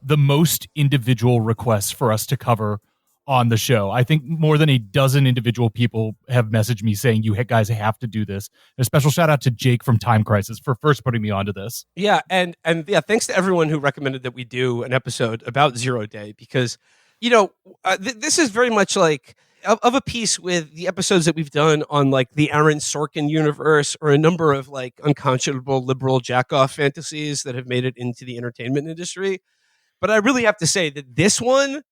the most individual requests for us to cover on the show. I think more than a dozen individual people have messaged me saying, you guys have to do this. A special shout out to Jake from Time Crisis for first putting me onto this. Yeah, and yeah, thanks to everyone who recommended that we do an episode about 0 Day, because, this is very much like of a piece with the episodes that we've done on like the Aaron Sorkin universe, or a number of like unconscionable liberal jackoff fantasies that have made it into the entertainment industry. But I really have to say that this one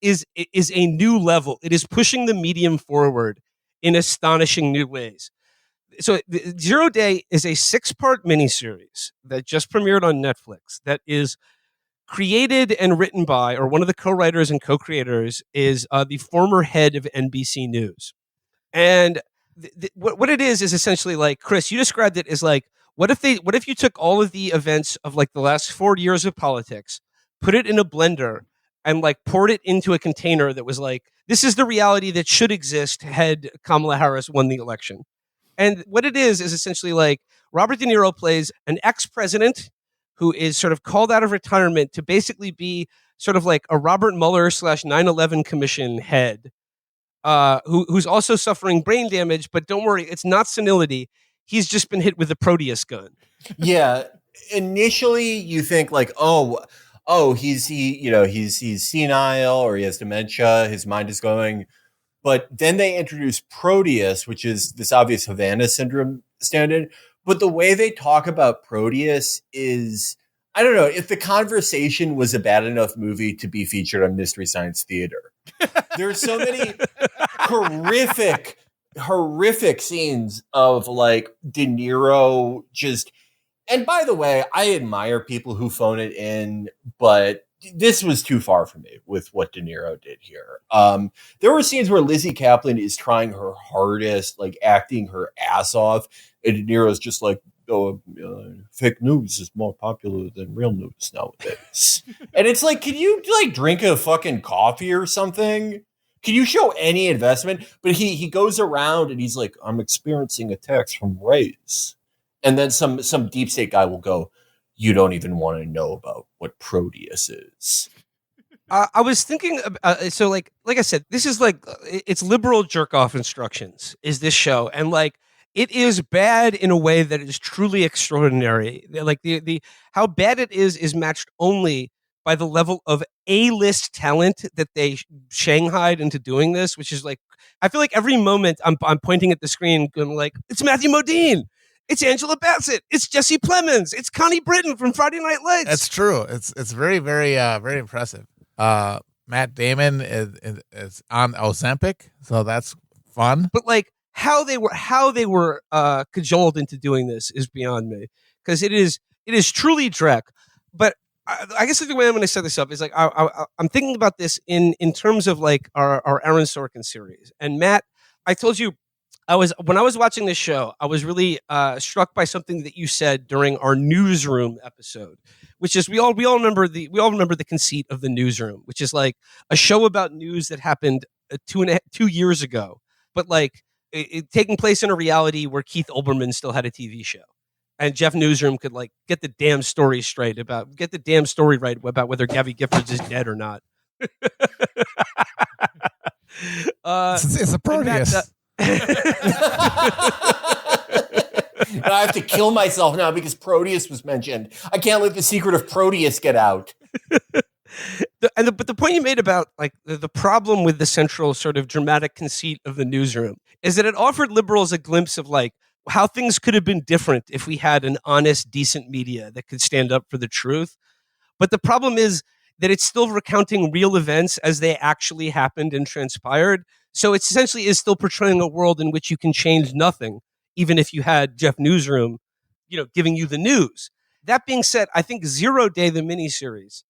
is a new level. It is pushing the medium forward in astonishing new ways. So 0 Day is a 6-part miniseries that just premiered on Netflix that is created and written by, or one of the co-writers and co-creators is the former head of NBC News. And what it is essentially like, Chris, you described it as like, what if you took all of the events of like the last 4 years of politics, put it in a blender, and like poured it into a container that was like, this is the reality that should exist had Kamala Harris won the election. And what it is essentially like Robert De Niro plays an ex-president who is sort of called out of retirement to basically be sort of like a Robert Mueller / 9/11 commission head, who's also suffering brain damage. But don't worry, it's not senility. He's just been hit with a Proteus gun. Yeah. Initially, you think like, he's senile, or he has dementia. His mind is going. But then they introduce Proteus, which is this obvious Havana syndrome stand-in. But the way they talk about Proteus is, I don't know, if The Conversation was a bad enough movie to be featured on Mystery Science Theater. There's so many horrific scenes of like De Niro just, and by the way, I admire people who phone it in, but this was too far for me with what De Niro did here. There were scenes where Lizzie Kaplan is trying her hardest, like acting her ass off, and De Niro's just like, fake news is more popular than real news nowadays. And it's like, can you like drink a fucking coffee or something? Can you show any investment? But he goes around and he's like, I'm experiencing attacks from race. And then some deep state guy will go, you don't even want to know about what Proteus is. I was thinking, so like I said, this is like, it's liberal jerk off instructions is this show. And like, it is bad in a way that is truly extraordinary. Like the how bad it is matched only by the level of A-list talent that they shanghaied into doing this, which is like, I feel like every moment I'm pointing at the screen going like, it's Matthew Modine. It's Angela Bassett. It's Jesse Plemons. It's Connie Britton from Friday Night Lights. That's true. It's very, very, very impressive. Matt Damon is on Ozempic, so that's fun. But like how they were cajoled into doing this is beyond me, because it is truly Drek. But I guess the way I'm going to set this up is like I'm thinking about this in terms of like our Aaron Sorkin series. And Matt, I told you. When I was watching this show, I was really struck by something that you said during our newsroom episode, which is we all remember the conceit of the newsroom, which is like a show about news that happened 2 years ago, but like it taking place in a reality where Keith Olbermann still had a TV show, and Jeff Newsroom could like get the damn story right about whether Gabby Giffords is dead or not. It's a Proteus. I have to kill myself now because Proteus was mentioned. I can't let the secret of Proteus get out. But the point you made about like the problem with the central sort of dramatic conceit of the newsroom is that it offered liberals a glimpse of like how things could have been different if we had an honest, decent media that could stand up for the truth. But the problem is that it's still recounting real events as they actually happened and transpired. So it essentially is still portraying a world in which you can change nothing, even if you had Jeff Newsroom, giving you the news. That being said, I think 0 Day, the miniseries,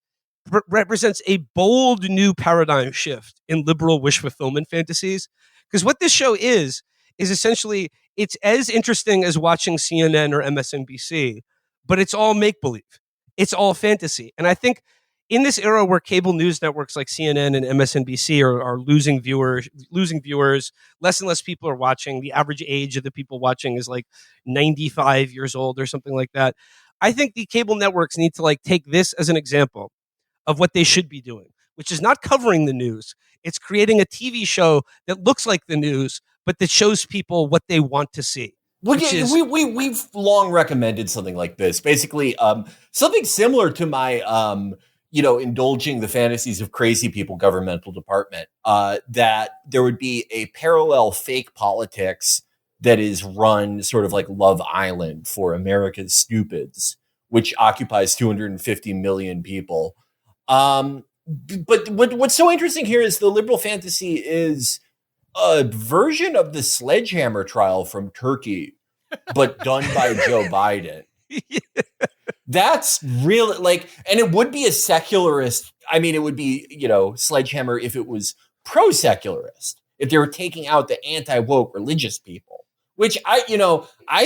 represents a bold new paradigm shift in liberal wish fulfillment fantasies. Because what this show is essentially, it's as interesting as watching CNN or MSNBC, but it's all make-believe. It's all fantasy. And I think in this era where cable news networks like CNN and MSNBC are losing viewers, less and less people are watching. The average age of the people watching is like 95 years old or something like that. I think the cable networks need to like take this as an example of what they should be doing, which is not covering the news. It's creating a TV show that looks like the news, but that shows people what they want to see. We've long recommended something like this. Basically, something similar to my, indulging the fantasies of crazy people governmental department, that there would be a parallel fake politics that is run sort of like Love Island for America's stupids, which occupies 250 million people. But what's so interesting here is the liberal fantasy is a version of the sledgehammer trial from Turkey, but done by Joe Biden. Yeah. That's really and it would be a secularist. I mean, it would be, sledgehammer if it was pro-secularist, if they were taking out the anti-woke religious people, which I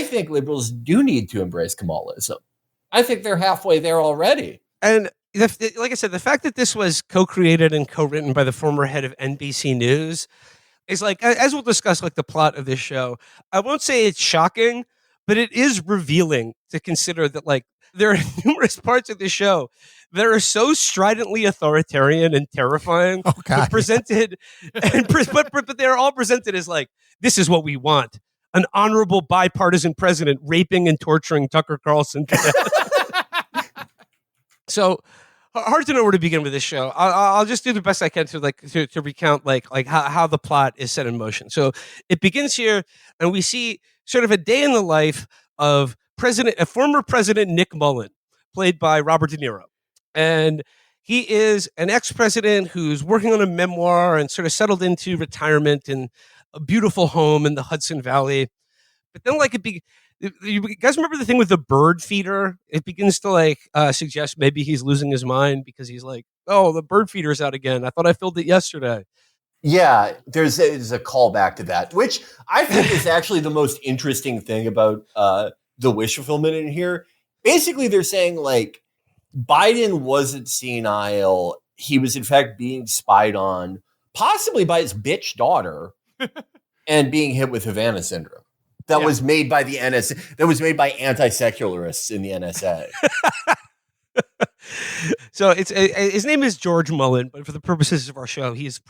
think liberals do need to embrace Kemalism. I think they're halfway there already. And like I said, the fact that this was co-created and co-written by the former head of NBC News is as we'll discuss, the plot of this show. I won't say it's shocking, but it is revealing to consider that there are numerous parts of the show that are so stridently authoritarian and terrifying, but presented, but they're all presented as this is what we want: an honorable bipartisan president raping and torturing Tucker Carlson to death. So hard to know where to begin with this show. I'll just do the best I can to recount how the plot is set in motion. So it begins here, and we see sort of a day in the life of former President Nick Mullen, played by Robert De Niro, and he is an ex-president who's working on a memoir and sort of settled into retirement in a beautiful home in the Hudson Valley. But then you guys remember the thing with the bird feeder? It begins to suggest maybe he's losing his mind because he's oh, the bird feeder's out again. I thought I filled it yesterday. Yeah, there's a callback to that, which I think is actually the most interesting thing about the wish fulfillment in here. Basically, they're saying Biden wasn't senile. He was in fact being spied on, possibly by his bitch daughter, and being hit with Havana syndrome. That was made by the NSA. That was made by anti-secularists in the NSA. So his name is George Mullen, but for the purposes of our show, he is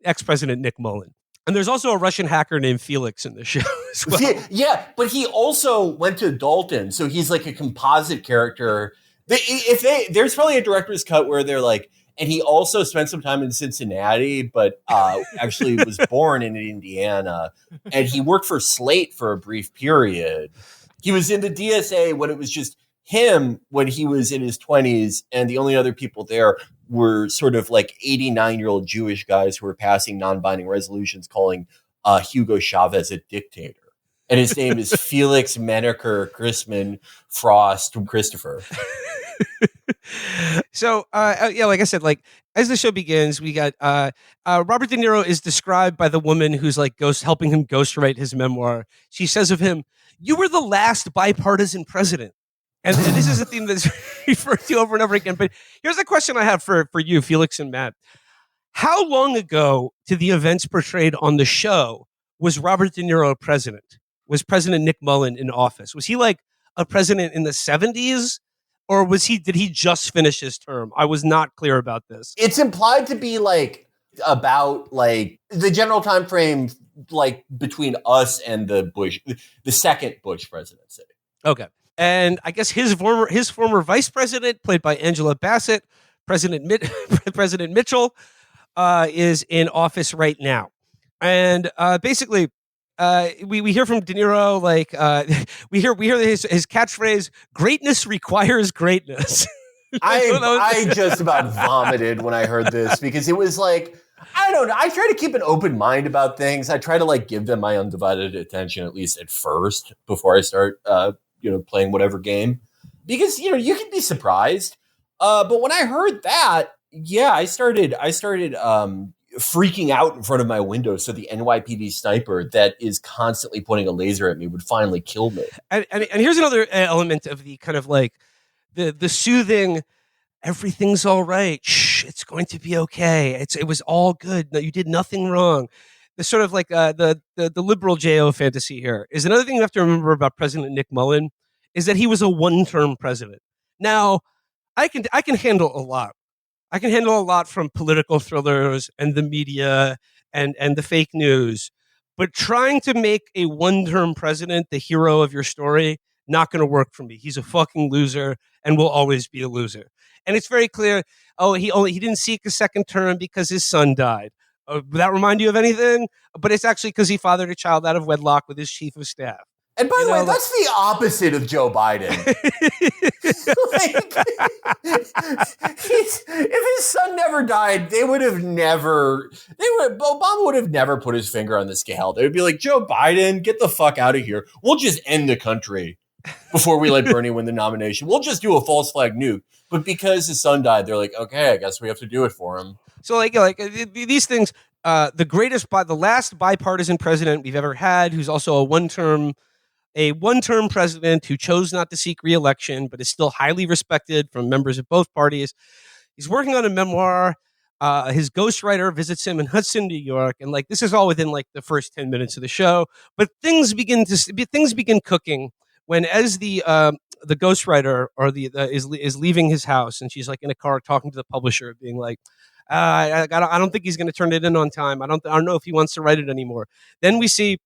ex-president Nick Mullen. And there's also a Russian hacker named Felix in the show as well. Yeah, but he also went to Dalton, so he's a composite character. There's probably a director's cut where they're and he also spent some time in Cincinnati, but actually was born in Indiana. And he worked for Slate for a brief period. He was in the DSA when it was just him when he was in his 20s. And the only other people there were sort of 89-year-old Jewish guys who were passing non-binding resolutions calling Hugo Chavez a dictator. And his name is Felix Menaker Chrisman Frost Christopher. So, like I said, as the show begins, we got Robert De Niro is described by the woman who's helping him ghostwrite his memoir. She says of him, "You were the last bipartisan president." And this is a theme that's referred to over and over again. But here's a question I have for you, Felix and Matt. How long ago to the events portrayed on the show was Robert De Niro president? Was President Nick Mullen in office? Was he a president in the 70s? Or did he just finish his term? I was not clear about this. It's implied to be about the general time frame between us and the second Bush presidency. Okay. And I guess his former vice president, played by Angela Bassett, President Mitchell, is in office right now. And basically, we hear from De Niro we hear his catchphrase, "Greatness requires greatness." I just about vomited when I heard this because it was I don't know. I try to keep an open mind about things. I try to give them my undivided attention, at least at first, before I start playing whatever game, because you can be surprised. But when I heard that, I started freaking out in front of my window so the NYPD sniper that is constantly pointing a laser at me would finally kill me. And here's another element of the kind of the soothing, everything's all right. Shh, it's going to be okay. It was all good. No, you did nothing wrong. The sort of the liberal JO fantasy here is another thing you have to remember about President Nick Mullen is that he was a one-term president. Now, I can handle a lot. I can handle a lot from political thrillers and the media and the fake news. But trying to make a one-term president the hero of your story, not going to work for me. He's a fucking loser and will always be a loser. And it's very clear, he didn't seek a second term because his son died. Would that remind you of anything? But it's actually because he fathered a child out of wedlock with his chief of staff. And by the way, that's the opposite of Joe Biden. If his son never died, Obama would have never put his finger on the scale. They would be like, Joe Biden, get the fuck out of here. We'll just end the country before we let Bernie win the nomination. We'll just do a false flag nuke. But because his son died, they're like, okay, I guess we have to do it for him. So like these things, the last bipartisan president we've ever had, who's also a one-term president who chose not to seek re-election, but is still highly respected from members of both parties. He's working on a memoir. His ghostwriter visits him in Hudson, New York, and like this is all within like the first 10 minutes of the show. But things begin cooking when, as the ghostwriter is leaving his house, and she's like in a car talking to the publisher, being like, I don't think he's going to turn it in on time. I don't know if he wants to write it anymore. Then we see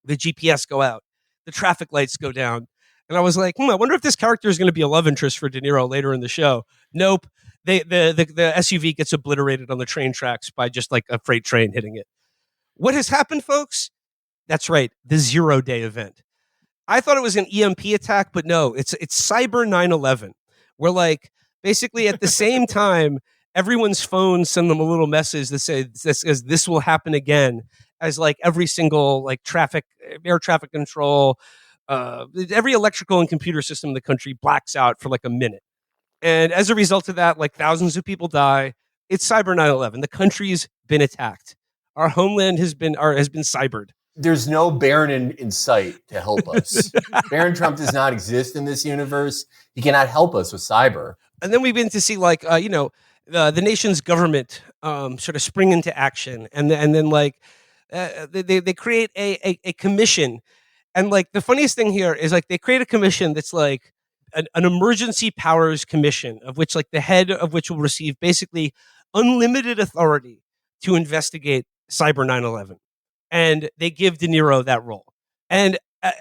the GPS go out. The traffic lights go down. And I was like, I wonder if this character is going to be a love interest for De Niro later in the show. Nope. The SUV gets obliterated on the train tracks by just like a freight train hitting it. What has happened, folks? That's right. The 0 Day event. I thought it was an EMP attack, but no, it's Cyber 9/11. Where like basically at the same time, everyone's phones send them a little message that says this will happen again. As like every single like air traffic control, every electrical and computer system in the country blacks out for like a minute. And as a result of that, like thousands of people die. It's Cyber 9/11. The country's been attacked. Our homeland has been cybered. There's no Baron in sight to help us. Baron Trump does not exist in this universe. He cannot help us with cyber. And then we've been to see like, the nation's government sort of spring into action. And then like, they create a commission. And like the funniest thing here is like they create a commission that's like an emergency powers commission, of which like the head of which will receive basically unlimited authority to investigate Cyber 9/11. And they give De Niro that role. And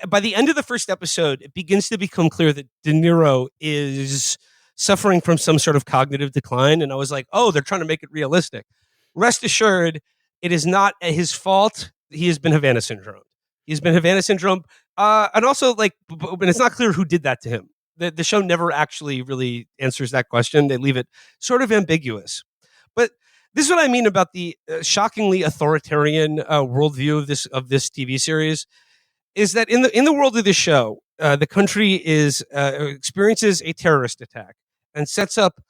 by the end of the first episode, it begins to become clear that De Niro is suffering from some sort of cognitive decline. And I was like, oh, they're trying to make it realistic. Rest assured, it is not his fault. He has been Havana syndrome. And also, like, but it's not clear who did that to him. The show never actually really answers that question. They leave it sort of ambiguous. But this is what I mean about the shockingly authoritarian worldview of this TV series. Is that in the world of this show, the country experiences a terrorist attack and sets up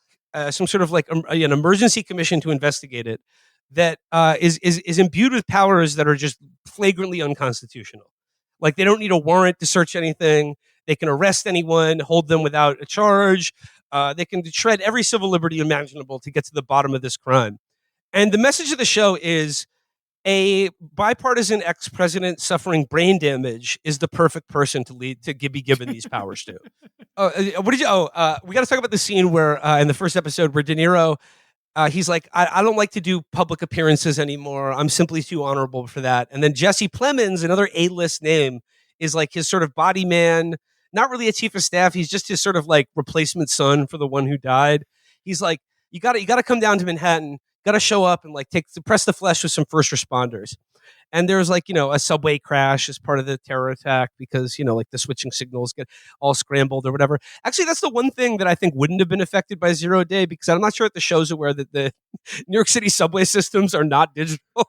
some sort of like an emergency commission to investigate it. That is imbued with powers that are just flagrantly unconstitutional. Like they don't need a warrant to search anything. They can arrest anyone, hold them without a charge. They can shred every civil liberty imaginable to get to the bottom of this crime. And the message of the show is a bipartisan ex-president suffering brain damage is the perfect person to be given these powers to. We got to talk about the scene where in the first episode where De Niro, he's like, I don't like to do public appearances anymore. I'm simply too honorable for that. And then Jesse Plemons, another A-list name, is like his sort of body man, not really a chief of staff. He's just his sort of like replacement son for the one who died. He's like, you got to come down to Manhattan, got to show up and like press the flesh with some first responders. And there's like, a subway crash as part of the terror attack because, like the switching signals get all scrambled or whatever. Actually, that's the one thing that I think wouldn't have been affected by 0 Day because I'm not sure if the show's aware that the New York City subway systems are not digital.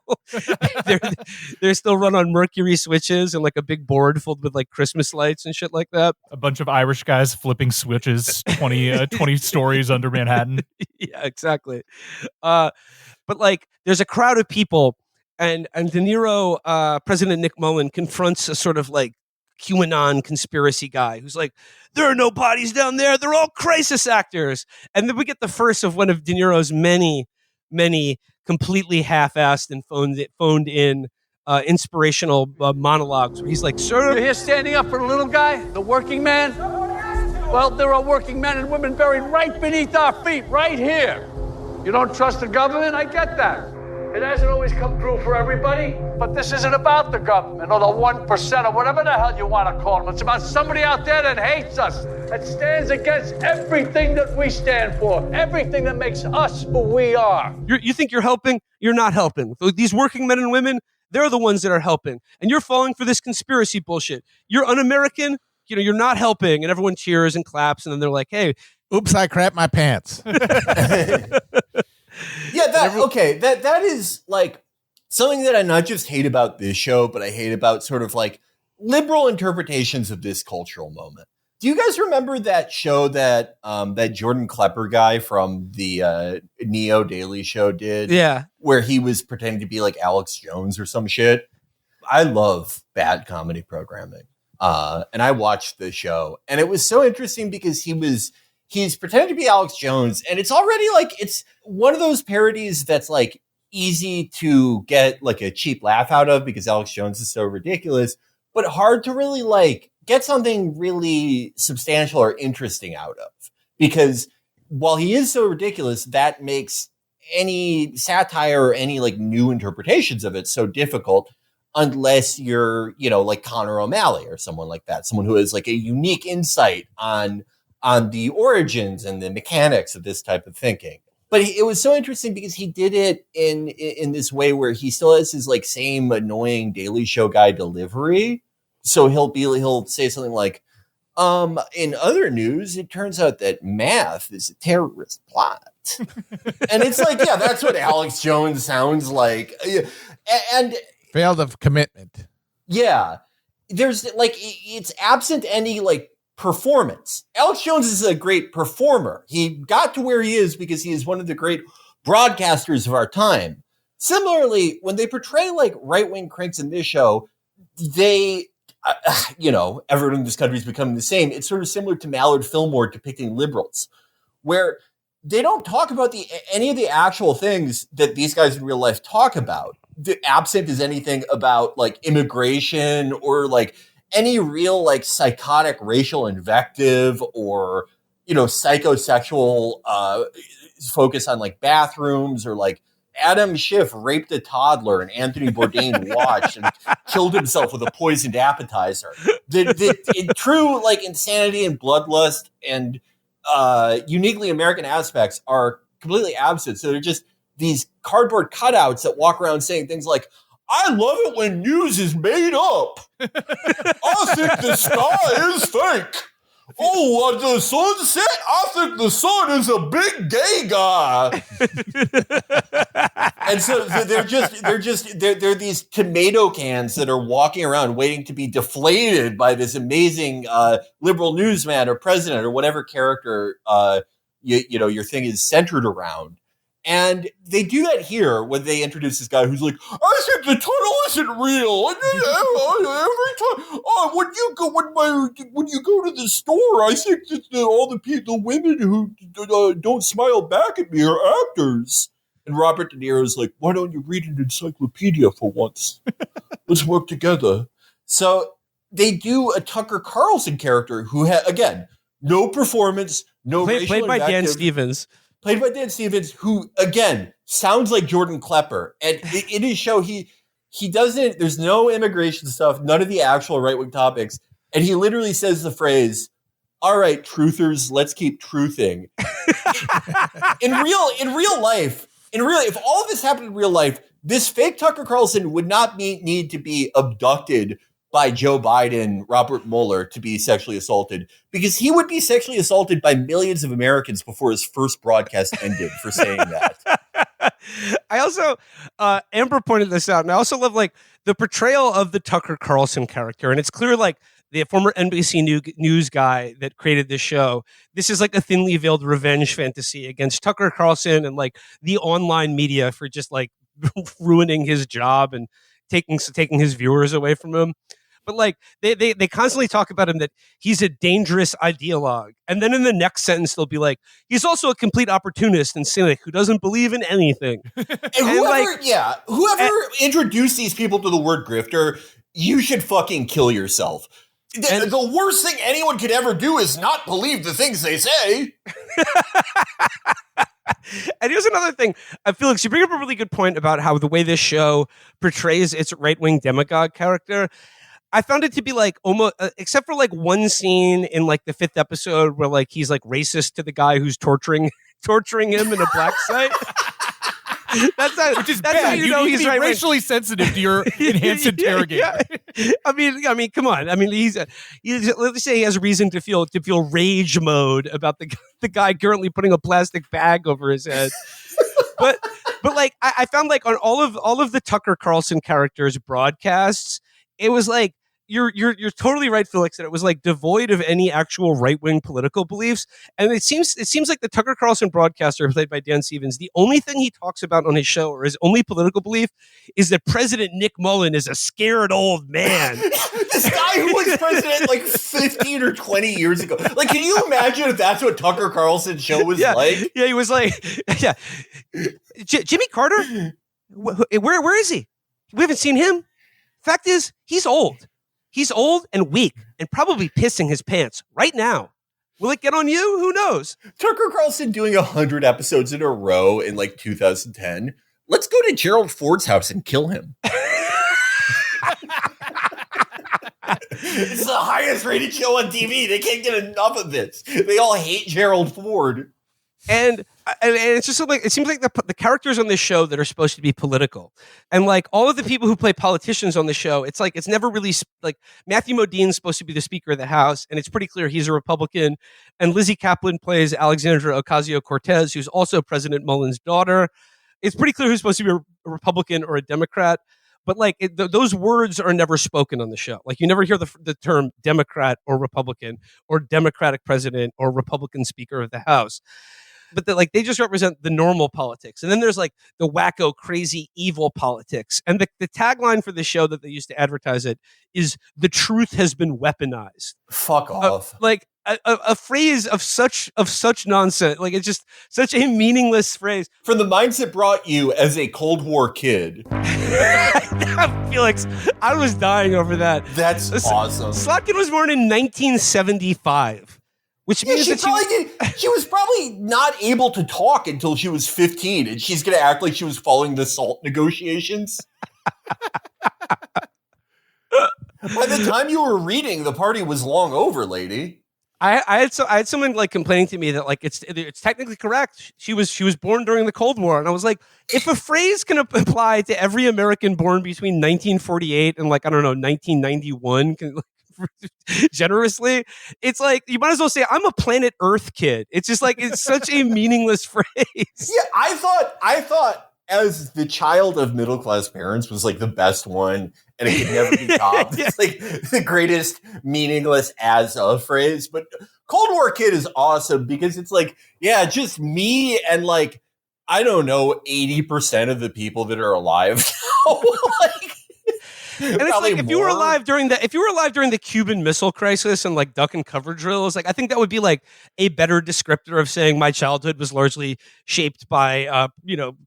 they're still run on mercury switches and like a big board filled with like Christmas lights and shit like that. A bunch of Irish guys flipping switches 20 stories under Manhattan. Yeah, exactly. But like there's a crowd of people. And De Niro, President Nick Mullen, confronts a sort of like QAnon conspiracy guy who's like, there are no bodies down there. They're all crisis actors. And then we get the first of one of De Niro's many, many completely half-assed and phoned in inspirational monologues where he's like, sir. You're here standing up for the little guy, the working man? Well, there are working men and women buried right beneath our feet, right here. You don't trust the government? I get that. It hasn't always come through for everybody, but this isn't about the government or the 1% or whatever the hell you want to call them. It's about somebody out there that hates us, that stands against everything that we stand for, everything that makes us who we are. You think you're helping? You're not helping. These working men and women, they're the ones that are helping. And you're falling for this conspiracy bullshit. You're un-American, you're not helping. And everyone cheers and claps. And then they're like, hey. Oops, I crapped my pants. Yeah, that is like something that I not just hate about this show, but I hate about sort of like liberal interpretations of this cultural moment. Do you guys remember that show that that Jordan Klepper guy from the Neo Daily Show did? Yeah. Where he was pretending to be like Alex Jones or some shit. I love bad comedy programming. And I watched the show, and it was so interesting because he's pretending to be Alex Jones, and it's already like, it's one of those parodies that's like easy to get like a cheap laugh out of because Alex Jones is so ridiculous, but hard to really like get something really substantial or interesting out of, because while he is so ridiculous, that makes any satire or any like new interpretations of it so difficult, unless you're, like Conor O'Malley or someone like that, someone who has like a unique insight on the origins and the mechanics of this type of thinking. But it was so interesting because he did it in this way where he still has his like same annoying Daily Show guy delivery. So he'll say something like, in other news, it turns out that math is a terrorist plot. And it's like, yeah, that's what Alex Jones sounds like. And failed of commitment. Yeah. There's like, it's absent any like performance. Alex Jones is a great performer. He got to where he is because he is one of the great broadcasters of our time. Similarly, when they portray like right-wing cranks in this show, they, everyone in this country is becoming the same. It's sort of similar to Mallard Fillmore depicting liberals, where they don't talk about any of the actual things that these guys in real life talk about. The absent is anything about like immigration or like any real like psychotic racial invective or, psychosexual focus on like bathrooms, or like Adam Schiff raped a toddler and Anthony Bourdain watched and killed himself with a poisoned appetizer. The true like insanity and bloodlust and uniquely American aspects are completely absent. So they're just these cardboard cutouts that walk around saying things like, I love it when news is made up. I think the sky is fake. Oh, the sunset? I think the sun is a big gay guy. And so they're these tomato cans that are walking around waiting to be deflated by this amazing liberal newsman or president or whatever character your thing is centered around. And they do that here when they introduce this guy who's like, I think the tunnel isn't real. Every time, when you go to the store, I think that all the women who don't smile back at me are actors. And Robert De Niro's like, why don't you read an encyclopedia for once? Let's work together. So they do a Tucker Carlson character who again, no performance, no racial played by invective. Dan Stevens. Played by Dan Stevens, who, again, sounds like Jordan Klepper. And in his show, he doesn't, there's no immigration stuff, none of the actual right-wing topics. And he literally says the phrase, all right, truthers, let's keep truthing. in real life, if all of this happened in real life, this fake Tucker Carlson would not need to be abducted by Joe Biden, Robert Mueller, to be sexually assaulted, because he would be sexually assaulted by millions of Americans before his first broadcast ended for saying that. I also, Amber pointed this out, and I also love like the portrayal of the Tucker Carlson character. And it's clear like the former NBC News guy that created this show, this is like a thinly veiled revenge fantasy against Tucker Carlson and like the online media for just like ruining his job and taking his viewers away from him. But like they constantly talk about him that he's a dangerous ideologue, and then in the next sentence they'll be like, he's also a complete opportunist and cynic who doesn't believe in anything. And whoever introduced these people to the word grifter, you should fucking kill yourself. The worst thing anyone could ever do is not believe the things they say. And here's another thing. Felix, you bring up a really good point about how the way this show portrays its right-wing demagogue character. I found it to be like almost, except for like one scene in like the 5th episode where like he's like racist to the guy who's torturing him in a black site. That's Which bad. How you know need he's to be right racially sensitive to your enhanced interrogator. Yeah. I mean, come on. I mean, let's say he has reason to feel rage mode about the guy currently putting a plastic bag over his head. but like I found like on all of the Tucker Carlson characters' broadcasts, it was like you're totally right, Felix, that it was like devoid of any actual right-wing political beliefs. And it seems like the Tucker Carlson broadcaster, played by Dan Stevens, the only thing he talks about on his show, or his only political belief, is that President Nick Mullen is a scared old man. This guy who was president like 15 or 20 years ago. Like, can you imagine if that's what Tucker Carlson's show was like? Yeah, he was like, yeah. Jimmy Carter? Where is he? We haven't seen him. Fact is, he's old. He's old and weak and probably pissing his pants right now. Will it get on you? Who knows? Tucker Carlson doing 100 episodes in a row in like 2010. Let's go to Gerald Ford's house and kill him. It's the highest rated show on TV. They can't get enough of this. They all hate Gerald Ford. And it's just like, it seems like the characters on this show that are supposed to be political, and like all of the people who play politicians on the show, it's like it's never really like Matthew Modine's supposed to be the Speaker of the House, and it's pretty clear he's a Republican. And Lizzie Kaplan plays Alexandra Ocasio-Cortez, who's also President Mullen's daughter. It's pretty clear who's supposed to be a Republican or a Democrat. But like those words are never spoken on the show. Like you never hear the term Democrat or Republican or Democratic president or Republican Speaker of the House. But they just represent the normal politics. And then there's like the wacko, crazy, evil politics. And the tagline for the show that they used to advertise it is "The truth has been weaponized." Fuck off. Like a phrase of such nonsense. Like it's just such a meaningless phrase. From the mindset brought you as a Cold War kid. Felix, I was dying over that. That's awesome. Slotkin was born in 1975. Which means she was probably not able to talk until she was 15, and she's going to act like she was following the SALT negotiations. By the time you were reading, the party was long over, lady. I had someone like complaining to me that like it's technically correct. She was born during the Cold War, and I was like, if a phrase can apply to every American born between 1948 and like I don't know 1991. Generously, it's like you might as well say I'm a planet Earth kid. It's just like it's such a meaningless phrase. Yeah, I thought as the child of middle class parents was like the best one, and it could never be topped. It's like the greatest meaningless as a phrase. But Cold War kid is awesome because it's like, yeah, just me and like I don't know 80% of the people that are alive now. Like. And it's like if you were alive during the Cuban Missile Crisis and like duck and cover drills, like I think that would be like a better descriptor of saying my childhood was largely shaped by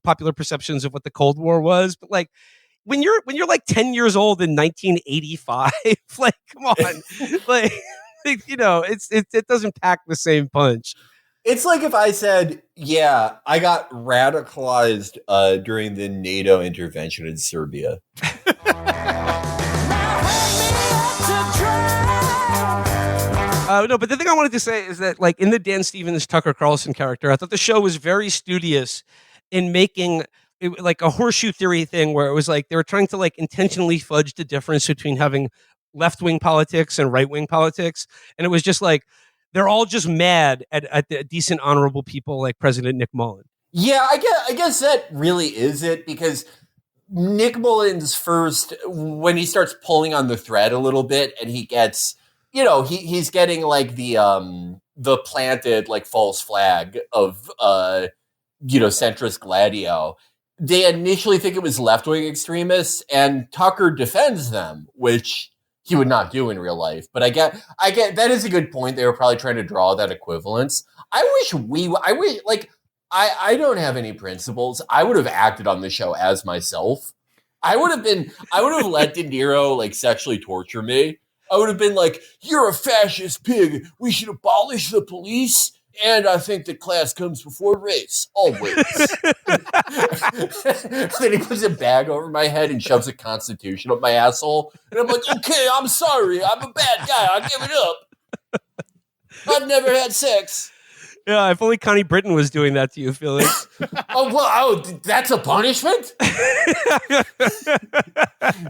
popular perceptions of what the Cold War was. But like when you're like 10 years old in 1985, like come on, like it doesn't pack the same punch. It's like if I said, yeah, I got radicalized during the NATO intervention in Serbia. No, but the thing I wanted to say is that, like, in the Dan Stevens Tucker Carlson character, I thought the show was very studious in making it, like a horseshoe theory thing where it was like they were trying to like intentionally fudge the difference between having left-wing politics and right-wing politics. And it was just like they're all just mad at the decent, honorable people like President Nick Mullen. Yeah, I guess that really is it, because Nick Mullen's first, when he starts pulling on the thread a little bit and he gets, he's getting like the planted like false flag of, centrist Gladio. They initially think it was left-wing extremists, and Tucker defends them, which he would not do in real life. But I get that is a good point. They were probably trying to draw that equivalence. I don't have any principles. I would have acted on the show as myself. I would have let De Niro like sexually torture me. I would have been like, "You're a fascist pig. We should abolish the police." And I think that class comes before race, always. Then he puts a bag over my head and shoves a Constitution up my asshole. And I'm like, okay, I'm sorry. I'm a bad guy. I'll give it up. I've never had sex. Yeah, if only Connie Britton was doing that to you, Felix. That's a punishment?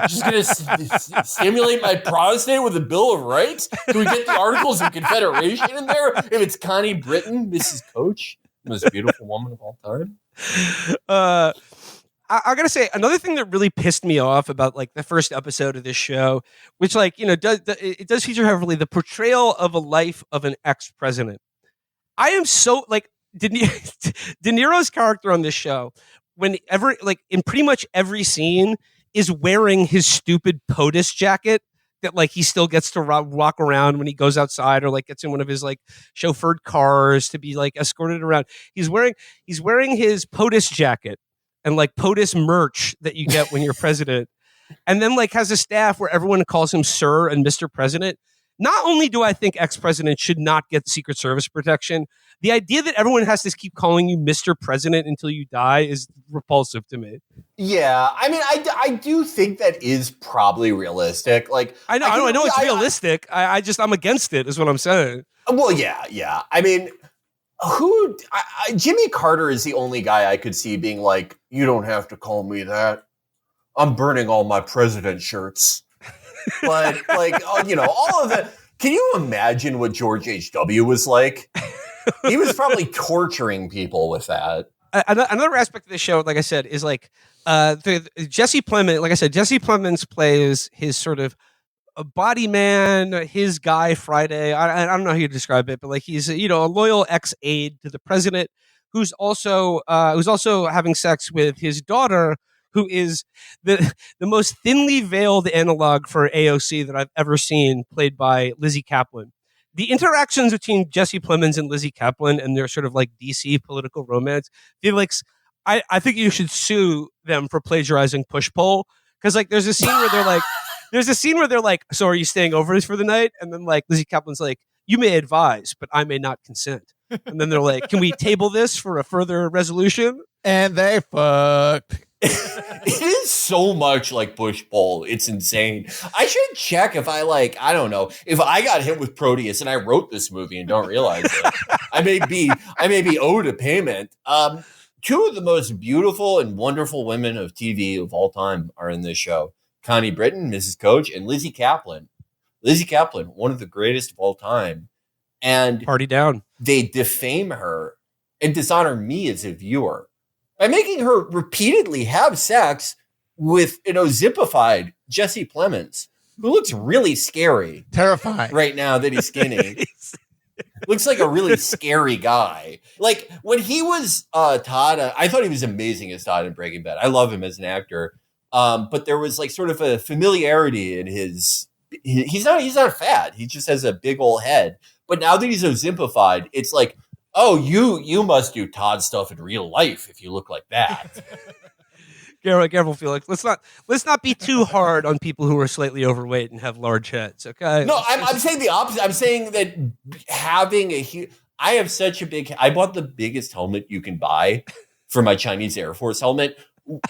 Just going to stimulate my prostate with a Bill of Rights? Can we get the Articles of Confederation in there? If it's Connie Britton, Mrs. Coach, most beautiful woman of all time. I gotta say, another thing that really pissed me off about like the first episode of this show, which like, you know, it does feature heavily the portrayal of a life of an ex-president. I am so like De Niro's character on this show, whenever like in pretty much every scene, is wearing his stupid POTUS jacket that like he still gets to walk around when he goes outside or like gets in one of his like chauffeured cars to be like escorted around. He's wearing his POTUS jacket and like POTUS merch that you get when you're president, and then like has a staff where everyone calls him Sir and Mr. President. Not only do I think ex-presidents should not get Secret Service protection, the idea that everyone has to keep calling you Mr. President until you die is repulsive to me. Yeah, I mean, I do think that is probably realistic. Like, I know it's realistic. I'm against it, is what I'm saying. Well, yeah. I mean, Jimmy Carter is the only guy I could see being like, you don't have to call me that. I'm burning all my president shirts. But like, you know, all of that. Can you imagine what George H.W. was like? He was probably torturing people with that. Another aspect of the show, like I said, is like Jesse Plemons. Like I said, Jesse Plemons plays his sort of a body man, his guy Friday. I don't know how you describe it, but like he's a loyal ex-aide to the president who's also having sex with his daughter, who is the most thinly veiled analog for AOC that I've ever seen, played by Lizzie Kaplan. The interactions between Jesse Plemons and Lizzie Kaplan and their sort of like DC political romance, Felix, I think you should sue them for plagiarizing Push-Pull, because like there's a scene where they're like, so are you staying over for the night? And then like Lizzie Kaplan's like, you may advise, but I may not consent. And then they're like, can we table this for a further resolution? And they fucked. It is so much like Push-Pull. It's insane. I should check if I don't know, if I got hit with Proteus and I wrote this movie and don't realize it. I may be owed a payment. Two of the most beautiful and wonderful women of TV of all time are in this show. Connie Britton, Mrs. Coach, and Lizzie Kaplan. Lizzie Kaplan, one of the greatest of all time. And party down. They defame her and dishonor me as a viewer by making her repeatedly have sex with an Ozippified Jesse Plemons, who looks really scary. Terrifying. Right now that he's skinny. Looks like a really scary guy. Like, when he was Todd, I thought he was amazing as Todd in Breaking Bad. I love him as an actor. But there was like sort of a familiarity in he's not fat. He just has a big old head. But now that he's Ozimpified, it's like, oh, you must do Todd stuff in real life if you look like that. Careful, Felix. Let's not be too hard on people who are slightly overweight and have large heads. Okay. No, I'm saying the opposite. I'm saying that having I have such a big. I bought the biggest helmet you can buy for my Chinese Air Force helmet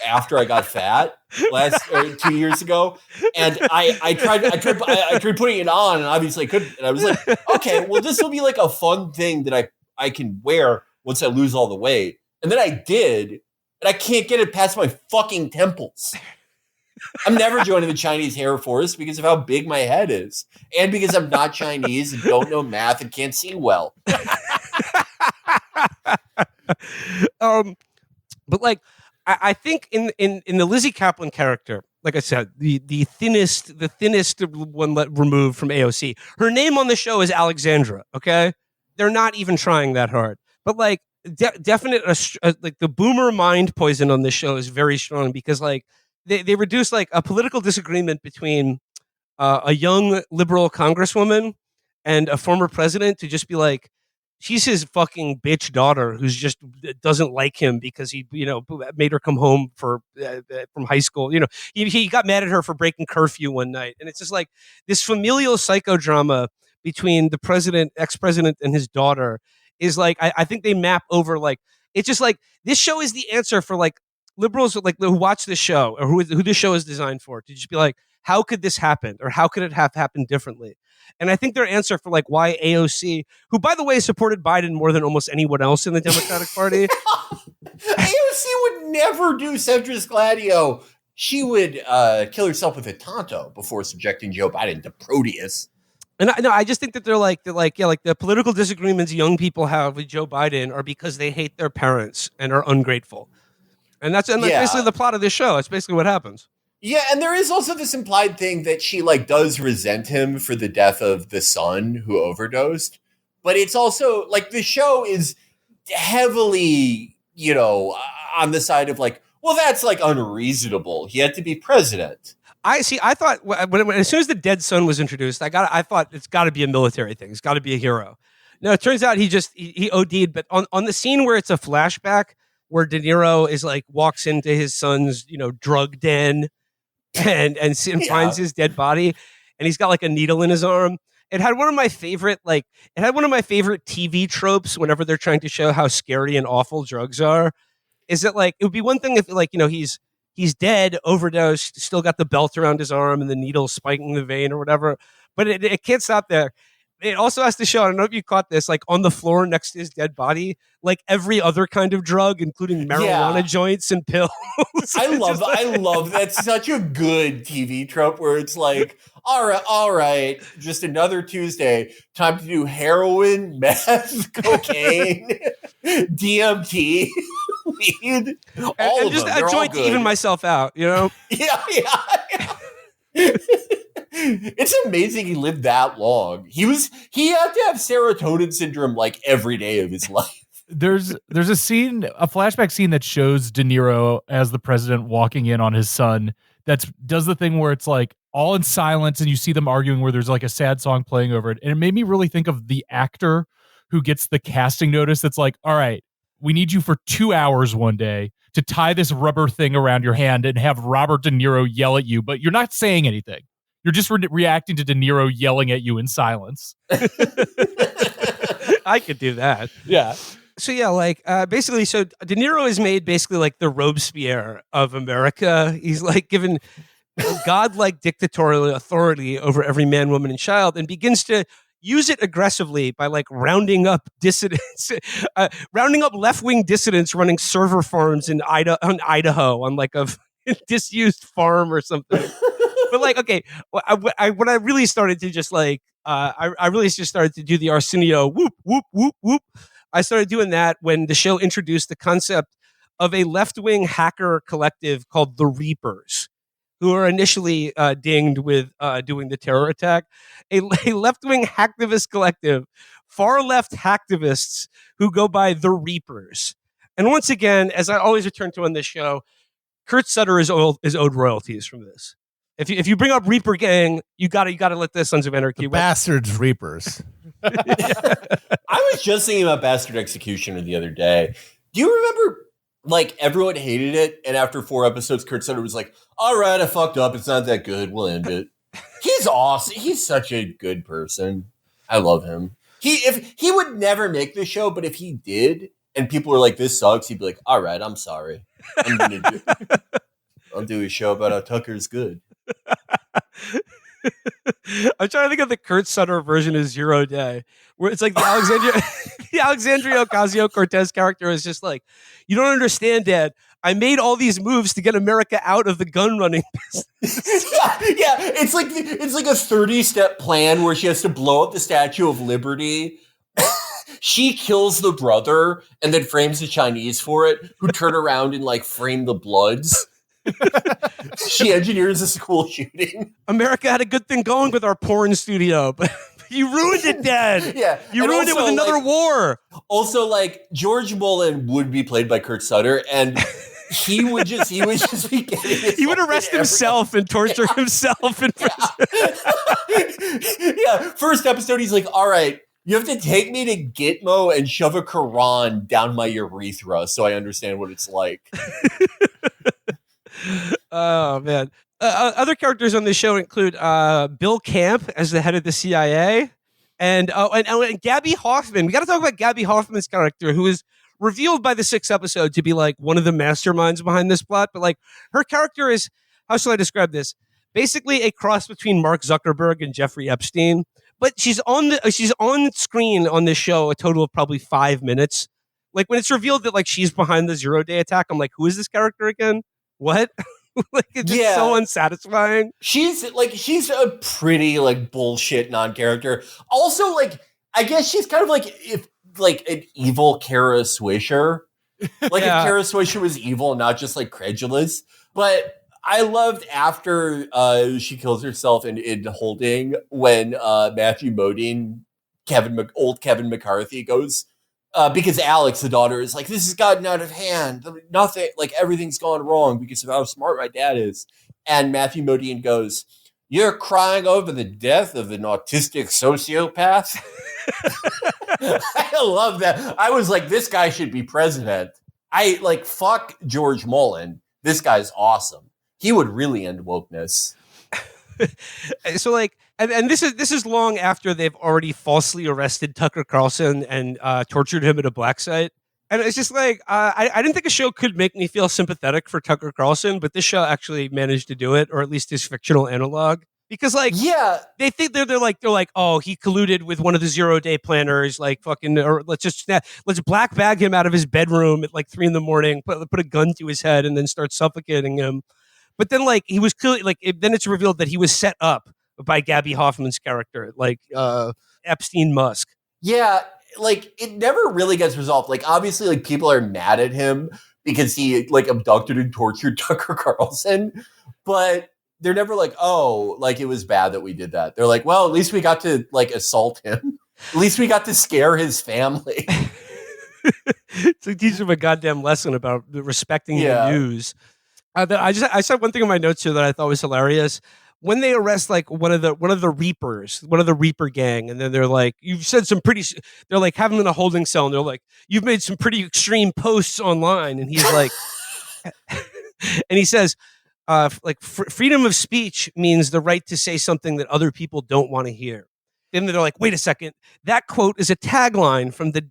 after I got fat 2 years ago, and I tried putting it on, and obviously I couldn't. And I was like, okay, well, this will be like a fun thing that I can wear once I lose all the weight. And then I did, and I can't get it past my fucking temples. I'm never joining the Chinese Air Force because of how big my head is, and because I'm not Chinese and don't know math and can't see well. But like, I think in the Lizzie Kaplan character, like I said, the thinnest one removed from AOC. Her name on the show is Alexandra. Okay, they're not even trying that hard. But like, definite like the boomer mind poison on this show is very strong, because like they reduce like a political disagreement between a young liberal congresswoman and a former president to just be like, she's his fucking bitch daughter who's just doesn't like him because he, made her come home from high school. He got mad at her for breaking curfew one night. And it's just like this familial psychodrama between the ex-president and his daughter is like I think they map over like it's just like this show is the answer for like liberals like who watch the show or who the show is designed for to just be like, how could this happen or how could it have happened differently? And I think their answer for like why AOC, who by the way supported Biden more than almost anyone else in the Democratic Party, AOC would never do centrist Gladio. She would kill herself with a Tonto before subjecting Joe Biden to Proteus. And I just think that they're like the political disagreements young people have with Joe Biden are because they hate their parents and are ungrateful. And that's basically the plot of this show. That's basically what happens. Yeah, and there is also this implied thing that she like does resent him for the death of the son who overdosed. But it's also like the show is heavily, on the side of like, well, that's like unreasonable. He had to be president. I thought as soon as the dead son was introduced, I thought it's got to be a military thing. It's got to be a hero. No, it turns out he OD'd. But on the scene where it's a flashback where De Niro is like walks into his son's drug den and finds his dead body, and he's got like a needle in his arm. It had one of my favorite TV tropes whenever they're trying to show how scary and awful drugs are. Is that like it would be one thing if like he's dead, overdosed, still got the belt around his arm and the needle spiking the vein or whatever. But it can't stop there. It also has to show, I don't know if you caught this, like on the floor next to his dead body, like every other kind of drug, including marijuana joints and pills. I love that's such a good TV trope where it's like, all right, just another Tuesday, time to do heroin, meth, cocaine, DMT, weed, all and of just them. They're a joint all to even myself out, Yeah. It's amazing he lived that long. He had to have serotonin syndrome like every day of his life. There's a flashback scene that shows De Niro as the president walking in on his son that does the thing where it's like all in silence and you see them arguing where there's like a sad song playing over it. And it made me really think of the actor who gets the casting notice that's like, all right, we need you for 2 hours one day to tie this rubber thing around your hand and have Robert De Niro yell at you, but you're not saying anything. You're just reacting to De Niro yelling at you in silence. I could do that. Yeah. So yeah, like basically, so De Niro is made basically like the Robespierre of America. He's like given godlike dictatorial authority over every man, woman, and child, and begins to use it aggressively by like rounding up dissidents, rounding up left-wing dissidents running server farms in Idaho on like a disused farm or something. But like, okay, when I really started to just like, I really just started to do the Arsenio whoop, whoop, whoop, whoop. I started doing that when the show introduced the concept of a left-wing hacker collective called the Reapers, who are initially dinged with doing the terror attack. A left-wing hacktivist collective, far-left hacktivists who go by the Reapers. And once again, as I always return to on this show, Kurt Sutter is owed royalties from this. If you bring up Reaper Gang, you gotta let the Sons of Anarchy. The bastards Reapers. I was just thinking about Bastard Executioner the other day. Do you remember, like, everyone hated it, and after 4 episodes, Kurt Sutter was like, all right, I fucked up. It's not that good. We'll end it. He's awesome. He's such a good person. I love him. He would never make the show, but if he did, and people were like, this sucks, he'd be like, all right, I'm sorry. I'll do a show about how Tucker's good. I'm trying to think of the Kurt Sutter version of Zero Day, where it's like the Alexandria Ocasio-Cortez character is just like, you don't understand, Dad. I made all these moves to get America out of the gun running business. Yeah, it's like a 30-step plan where she has to blow up the Statue of Liberty. She kills the brother and then frames the Chinese for it, who turn around and like frame the Bloods. She engineers a school shooting. America had a good thing going with our porn studio, but you ruined it, Dad. Yeah, you ruined it with another war. Also, like George Mullen would be played by Kurt Sutter, and he would just be getting. He would arrest himself and torture himself in prison. Yeah, first episode, he's like, "All right, you have to take me to Gitmo and shove a Quran down my urethra so I understand what it's like." Oh man! Other characters on this show include Bill Camp as the head of the CIA, And Gabby Hoffman. We got to talk about Gabby Hoffman's character, who is revealed by the 6th episode to be like one of the masterminds behind this plot. But like her character is, how shall I describe this? Basically a cross between Mark Zuckerberg and Jeffrey Epstein. But she's on screen on this show a total of probably 5 minutes. Like when it's revealed that like she's behind the 0 Day attack, I'm like, who is this character again? What? Like it's just so unsatisfying. She's a pretty like bullshit non-character. Also, like I guess she's kind of like an evil Kara Swisher. Like if Kara Swisher was evil, not just like credulous. But I loved after she kills herself in Holding when Matthew Modine, old Kevin McCarthy goes. Because Alex, the daughter, is like, this has gotten out of hand. Nothing, like everything's gone wrong because of how smart my dad is. And Matthew Modine goes, you're crying over the death of an autistic sociopath? I love that. I was like, this guy should be president. Fuck George Mullen. This guy's awesome. He would really end wokeness. So like, and this is long after they've already falsely arrested Tucker Carlson and tortured him at a black site. And it's just like, I didn't think a show could make me feel sympathetic for Tucker Carlson, but this show actually managed to do it, or at least his fictional analog. Because like, they think they're like, oh, he colluded with one of the 0 Day planners, like fucking, or let's black bag him out of his bedroom at like 3 a.m, put a gun to his head and then start suffocating him. But then like, he was clearly like, then it's revealed that he was set up by Gabby Hoffman's character, like Epstein Musk. Yeah, like it never really gets resolved. Like obviously, like people are mad at him because he like abducted and tortured Tucker Carlson, but they're never like, oh, like it was bad that we did that. They're like, well, at least we got to like assault him. At least we got to scare his family. To teach him a goddamn lesson about respecting the news. I said one thing in my notes here that I thought was hilarious. When they arrest like one of the Reapers, one of the Reaper gang, and then they're like, you've said some pretty, they're like, have him in a holding cell, and they're like, you've made some pretty extreme posts online, and he's like, and he says, freedom of speech means the right to say something that other people don't want to hear. Then they're like, wait a second, that quote is a tagline from the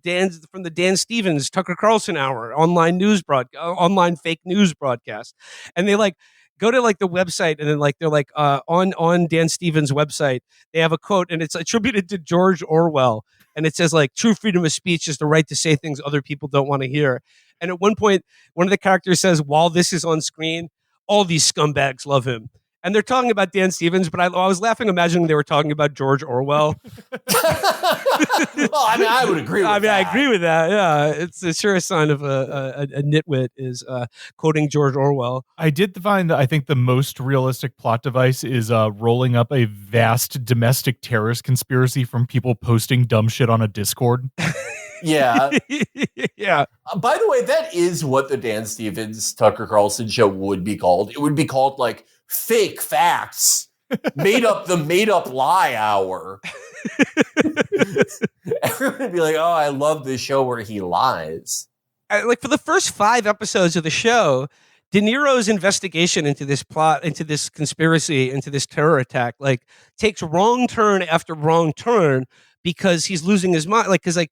Dan Stevens Tucker Carlson Hour online fake news broadcast, and they like go to like the website, and then like they're like on Dan Stevens' website they have a quote, and it's attributed to George Orwell, and it says like true freedom of speech is the right to say things other people don't want to hear. And at one point, one of the characters says, while this is on screen, all these scumbags love him. And they're talking about Dan Stevens, but I was laughing imagining they were talking about George Orwell. Well, I mean, I would agree with that. I agree with that. Yeah, it's a sure sign of a nitwit is quoting George Orwell. I did find that I think the most realistic plot device is rolling up a vast domestic terrorist conspiracy from people posting dumb shit on a Discord. Yeah. Yeah. By the way, that is what the Dan Stevens Tucker Carlson show would be called. It would be called like Fake Facts, made up lie hour. Everyone would be like, oh, I love this show where he lies. Like for the first 5 episodes of the show, De Niro's investigation into this plot, into this conspiracy, into this terror attack, like takes wrong turn after wrong turn because he's losing his mind. Like, because like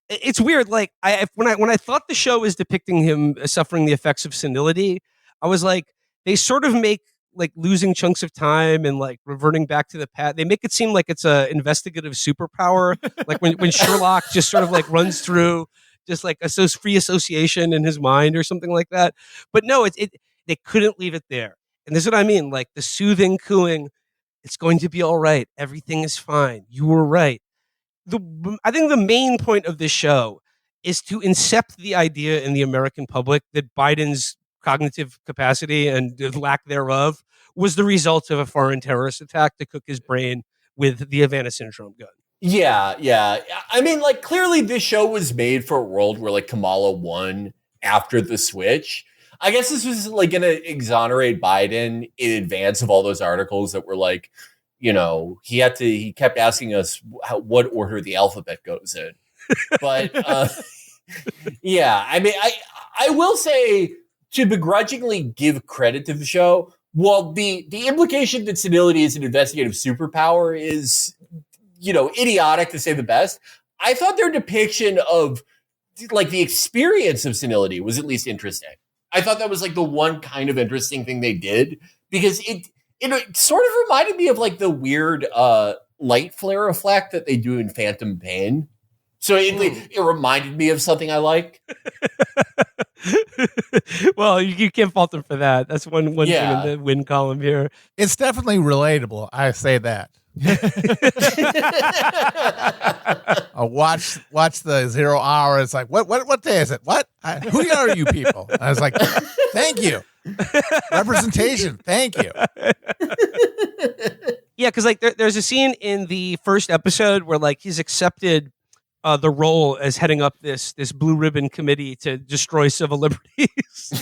it's weird. Like when I thought the show was depicting him suffering the effects of senility, I was like, they sort of make like losing chunks of time and like reverting back to the past. They make it seem like it's a investigative superpower. Like when Sherlock just sort of like runs through just like a free association in his mind or something like that. But no, they couldn't leave it there. And this is what I mean. Like the soothing cooing, it's going to be all right. Everything is fine. You were right. I think the main point of this show is to incept the idea in the American public that Biden's cognitive capacity and lack thereof was the result of a foreign terrorist attack to cook his brain with the Havana Syndrome gun. Yeah. I mean, like, clearly this show was made for a world where, like, Kamala won after the switch. I guess this was, like, going to exonerate Biden in advance of all those articles that were, like, you know, he kept asking us what order the alphabet goes in. But, yeah, I mean, I will say, to begrudgingly give credit to the show, well, the implication that senility is an investigative superpower is idiotic to say the best. I thought their depiction of like the experience of senility was at least interesting. I thought that was like the one kind of interesting thing they did, because it sort of reminded me of like the weird light flare effect that they do in Phantom Pain. So it reminded me of something I like. Well, you can't fault them for that. That's one thing in the win column here. It's definitely relatable. I say that. I watch the 0 hour. It's like, what day is it? What? Who are you people? I was like, thank you. Representation. Thank you. Yeah, because like there's a scene in the first episode where like he's accepted the role as heading up this blue ribbon committee to destroy civil liberties.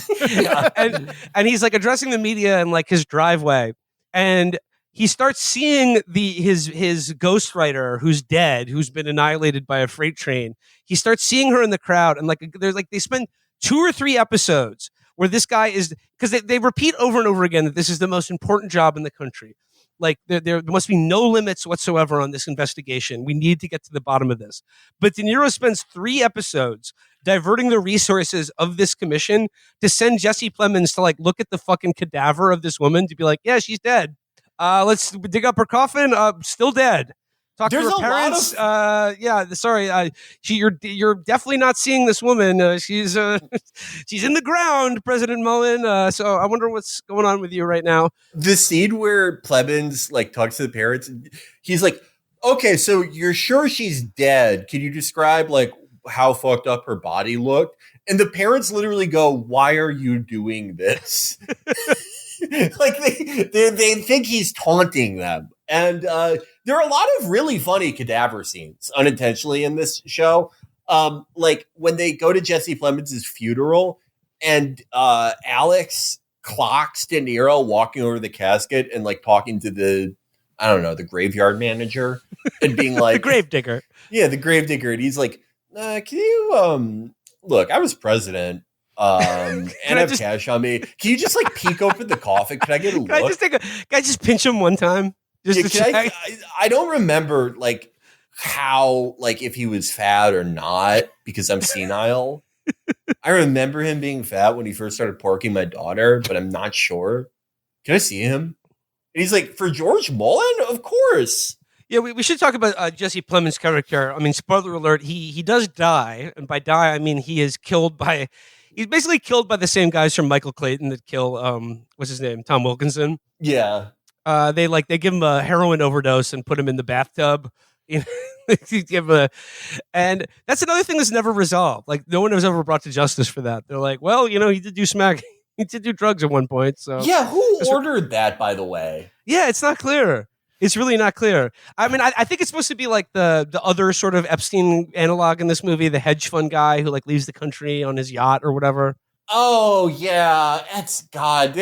and he's like addressing the media in like his driveway, and he starts seeing his ghostwriter who's dead, who's been annihilated by a freight train. He starts seeing her in the crowd, and like there's like they spend 2 or 3 episodes where this guy is, because they repeat over and over again that this is the most important job in the country. Like there must be no limits whatsoever on this investigation. We need to get to the bottom of this. But De Niro spends 3 episodes diverting the resources of this commission to send Jesse Plemons to like look at the fucking cadaver of this woman to be like, yeah, she's dead. Let's dig up her coffin. Still dead. Talk There's to her parents. Sorry. You're definitely not seeing this woman. She's in the ground, President Mullen. So I wonder what's going on with you right now. The scene where Plemons like talks to the parents, he's like, "Okay, so you're sure she's dead? Can you describe like how fucked up her body looked?" And the parents literally go, "Why are you doing this?" Like they think he's taunting them. And there are a lot of really funny cadaver scenes unintentionally in this show. Like when they go to Jesse Plemons' funeral and Alex clocks De Niro walking over the casket and like talking to the graveyard manager and being like, the gravedigger. Yeah, the gravedigger. And he's like, can you look, I was president. And I have cash on me. Can you just like peek open the coffin? Can I get a look? Can I just pinch him one time? I don't remember like how, like if he was fat or not, because I'm senile. I remember him being fat when he first started porking my daughter, but I'm not sure. Can I see him? And he's like, for George Mullen? Of course. Yeah, we should talk about Jesse Plemons' character. I mean, spoiler alert, he does die. And by die, I mean he's basically killed by the same guys from Michael Clayton that kill, what's his name? Tom Wilkinson. Yeah. They give him a heroin overdose and put him in the bathtub. And that's another thing that's never resolved. Like no one was ever brought to justice for that. They're like, well, he did do smack. He did do drugs at one point. So yeah, who ordered that, by the way? Yeah, it's not clear. It's really not clear. I mean, I think it's supposed to be like the other sort of Epstein analog in this movie, the hedge fund guy who like leaves the country on his yacht or whatever. Oh yeah, that's God.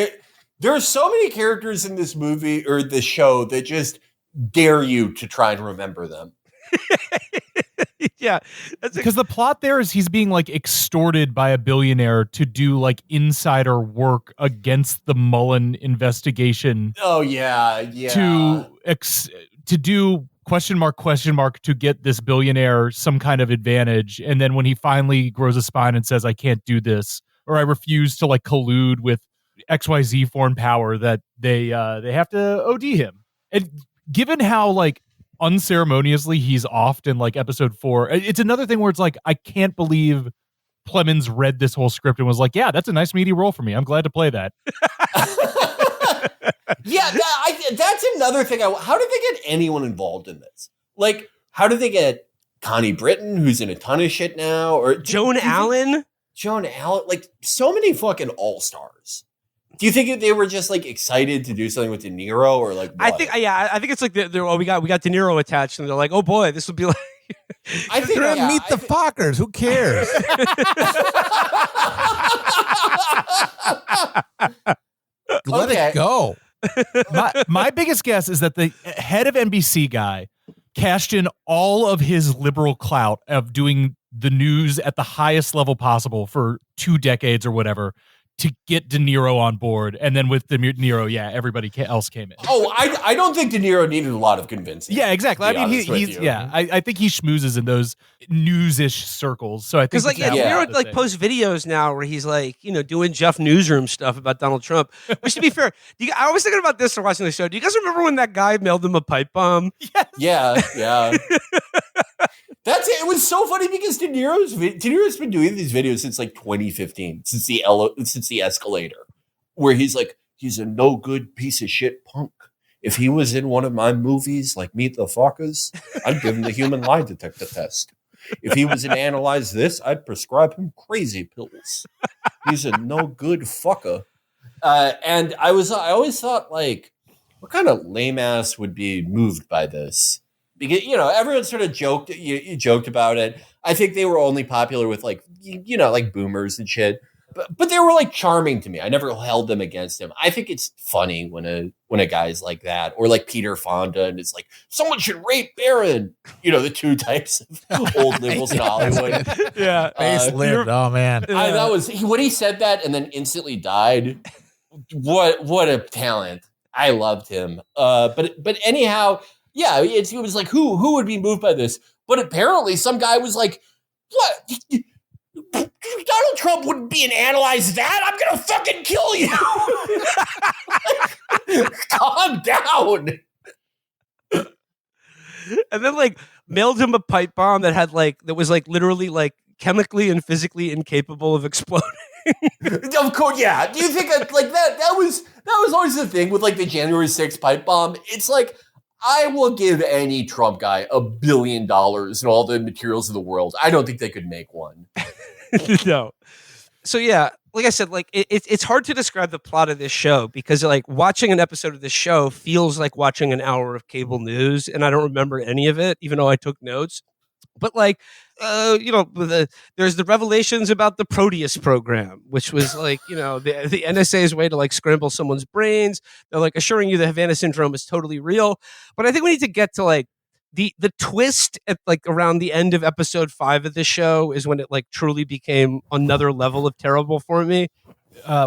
There are so many characters in this movie or this show that just dare you to try and remember them. Yeah, because the plot there is he's being like extorted by a billionaire to do like insider work against the Mullen investigation. Oh yeah. To do question mark to get this billionaire some kind of advantage, and then when he finally grows a spine and says I can't do this, or I refuse to like collude with XYZ foreign power, that they have to OD him. And given how like unceremoniously he's off in like episode 4, it's another thing where it's like I can't believe Plemons read this whole script and was like, yeah, that's a nice meaty role for me, I'm glad to play that. Yeah, that's another thing. How did they get anyone involved in this? Like, how did they get Connie Britton, who's in a ton of shit now, or Joan Allen, like so many fucking all-stars? Do you think they were just like excited to do something with De Niro, or like what? I think it's like we got De Niro attached, and they're like, oh boy, this would be like. I think they're gonna meet the Fockers. Who cares? Let it go. My biggest guess is that the head of NBC guy cashed in all of his liberal clout of doing the news at the highest level possible for 2 decades or whatever to get De Niro on board, and then with De Niro, everybody else came in. Oh, I don't think De Niro needed a lot of convincing. Yeah, exactly. I mean, he's I think he schmoozes in those news-ish circles. So I think because like De Niro like posts videos now where he's like doing Jeff Newsroom stuff about Donald Trump. Which to be fair, I was thinking about this while watching the show. Do you guys remember when that guy mailed him a pipe bomb? Yes. Yeah. That's it. It was so funny because De Niro's been doing these videos since like 2015, since the escalator, where he's like, he's a no good piece of shit punk. If he was in one of my movies like Meet the Fockers, I'd give him the human lie detector test. If he was in Analyze This, I'd prescribe him crazy pills. He's a no good fucker. And I always thought, like, what kind of lame ass would be moved by this? Because, everyone sort of joked about it. I think they were only popular with like boomers and shit. But they were like charming to me. I never held them against him. I think it's funny when a guy's like that, or like Peter Fonda, and it's like someone should rape Barron. The two types of old liberals in Hollywood. Yeah, facelift. Oh man, that was when he said that and then instantly died. What a talent! I loved him. But anyhow, yeah, it was like who would be moved by this? But apparently, some guy was like, "What? Donald Trump wouldn't be an Analyze That. I'm gonna fucking kill you." Calm down. And then like mailed him a pipe bomb that was literally like chemically and physically incapable of exploding. Of course, yeah. Do you think that was always the thing with like the January 6th pipe bomb? It's like, I will give any Trump guy $1 billion and all the materials of the world. I don't think they could make one. No. So yeah, like I said, like it's hard to describe the plot of this show because like watching an episode of this show feels like watching an hour of cable news, and I don't remember any of it, even though I took notes. But like, there's the revelations about the Proteus program, which was like, the NSA's way to like scramble someone's brains. They're like assuring you the Havana syndrome is totally real. But I think we need to get to like the twist at like around the end of episode 5 of this show is when it like truly became another level of terrible for me.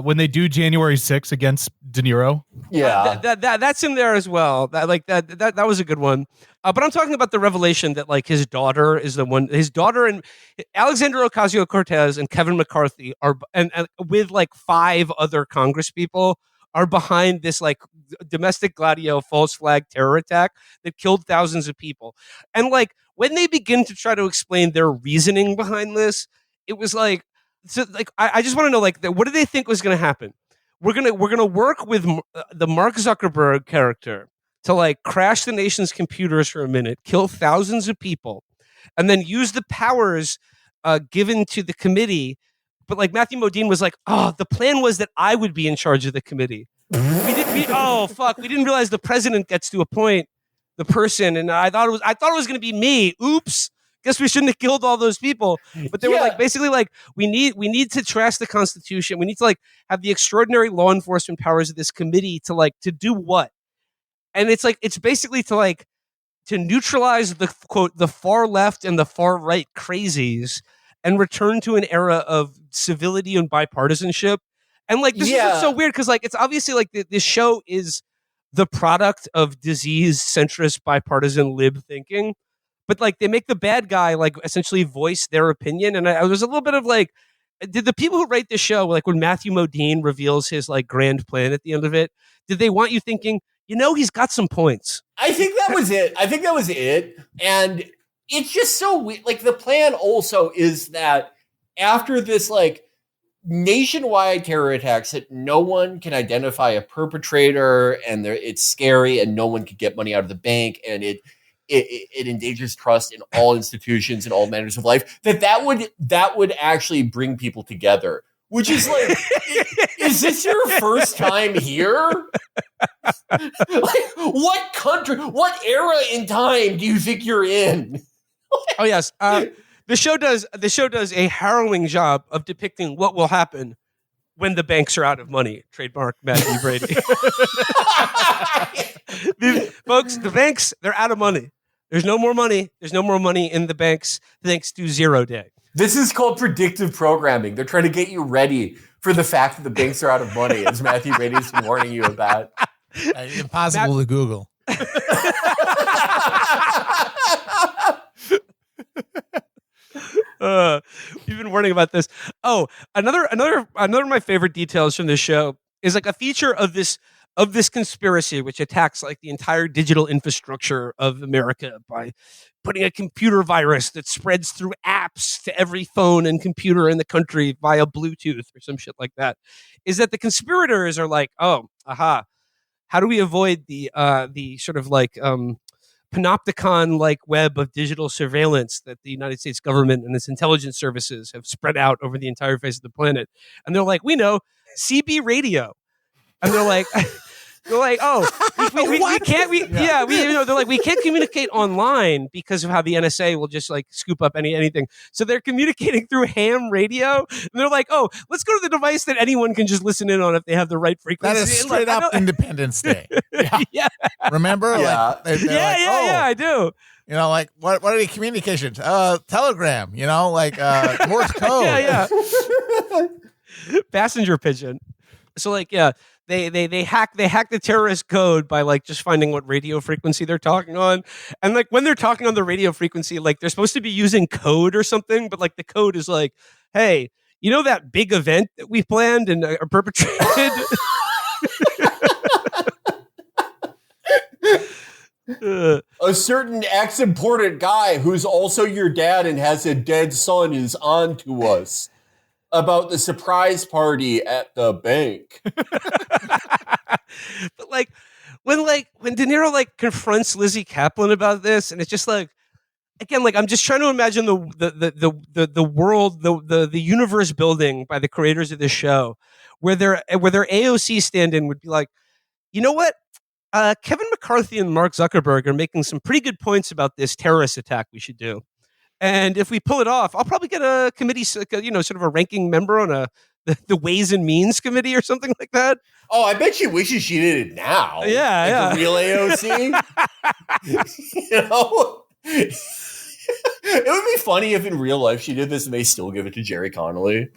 When they do January 6th against De Niro. Yeah. That's in there as well. That was a good one. But I'm talking about the revelation that like his daughter is the one. His daughter and Alexandria Ocasio-Cortez and Kevin McCarthy are, and with like 5 other Congress people, are behind this like domestic Gladio false flag terror attack that killed thousands of people. And like when they begin to try to explain their reasoning behind this, it was like, so like I just want to know like what do they think was going to happen? We're gonna work with the Mark Zuckerberg character to like crash the nation's computers for a minute, kill thousands of people, and then use the powers given to the committee. But like Matthew Modine was like, oh, the plan was that I would be in charge of the committee. We didn't realize the president gets to appoint the person, and I thought it was going to be me. Oops. Guess we shouldn't have killed all those people. But they were like basically like we need to trash the Constitution. We need to like have the extraordinary law enforcement powers of this committee to do what? And it's like it's basically to neutralize the quote the far left and the far right crazies and return to an era of civility and bipartisanship. And like this is so weird because like it's obviously like this show is the product of diseased centrist bipartisan lib thinking. But like they make the bad guy like essentially voice their opinion, and I was a little bit of like, did the people who write this show like when Matthew Modine reveals his like grand plan at the end of it, did they want you thinking, he's got some points? I think that was it. And it's just so weird. Like the plan also is that after this like nationwide terror attacks that no one can identify a perpetrator, and it's scary, and no one can get money out of the bank, and it endangers trust in all institutions and all manners of life, that would actually bring people together, which is like, is this your first time here? Like, what country, what era in time do you think you're in? Oh yes. The show does a harrowing job of depicting what will happen when the banks are out of money. Trademark Matthew Brady. Folks, the banks, they're out of money. There's no more money. There's no more money in the banks thanks to 0 day. This is called predictive programming. They're trying to get you ready for the fact that the banks are out of money, as Matthew Brady's been warning you about. Impossible to Google. We've been warning about this. Oh, another of my favorite details from this show is like a feature of this conspiracy, which attacks like the entire digital infrastructure of America by putting a computer virus that spreads through apps to every phone and computer in the country via Bluetooth or some shit like that. Is that the conspirators are like, oh, aha, how do we avoid the sort of like panopticon-like web of digital surveillance that the United States government and its intelligence services have spread out over the entire face of the planet? And they're like, we know, CB radio. And they're like, oh, we can't, they're like, we can't communicate online because of how the NSA will just like scoop up anything. So they're communicating through ham radio. And they're like, oh, let's go to the device that anyone can just listen in on if they have the right frequency. That is straight up Independence Day. Yeah. Remember? Yeah. Like, they're like, Yeah, I do. You know, like what are the communications? Telegram, you know, like Morse code. Yeah. Passenger pigeon. So like, yeah. They hack the terrorist code by like just finding what radio frequency they're talking on, and like when they're talking on the radio frequency, like they're supposed to be using code or something, but like the code is like, hey, you know that big event that we planned and are perpetrated. A certain ex-important guy who's also your dad and has a dead son is on to us about the surprise party at the bank. But like when De Niro like confronts Lizzie Kaplan about this, and it's just like, again, like I'm just trying to imagine the world, the universe building by the creators of this show, where their AOC stand-in would be like, you know what? Kevin McCarthy and Mark Zuckerberg are making some pretty good points about this terrorist attack we should do. And if we pull it off, I'll probably get a committee, sort of a ranking member on the Ways and Means committee or something like that. Oh, I bet she wishes she did it now. Yeah, like the real AOC. You know? It would be funny if in real life she did this and they still give it to Jerry Connolly.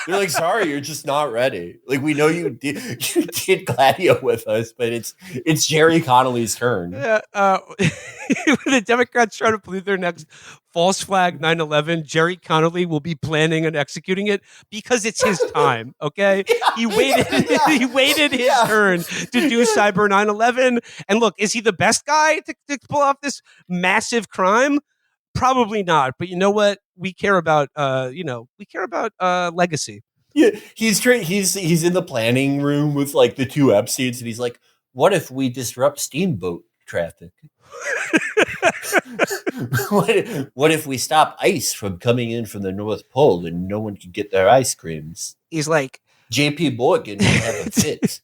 They're like, sorry, you're just not ready. Like, we know you did Gladio with us, but it's Jerry Connolly's turn. Yeah, when the Democrats try to plead their next false flag 9/11, Jerry Connolly will be planning and executing it because it's his time. Okay, he waited his turn to do cyber 9/11. And look, is he the best guy to pull off this massive crime? Probably not, but you know what? We care about, legacy. Yeah, he's in the planning room with like the two Epsteins, and he's like, "What if we disrupt steamboat traffic? What if we stop ice from coming in from the North Pole and no one can get their ice creams?" He's like, JP Morgan will have a fit.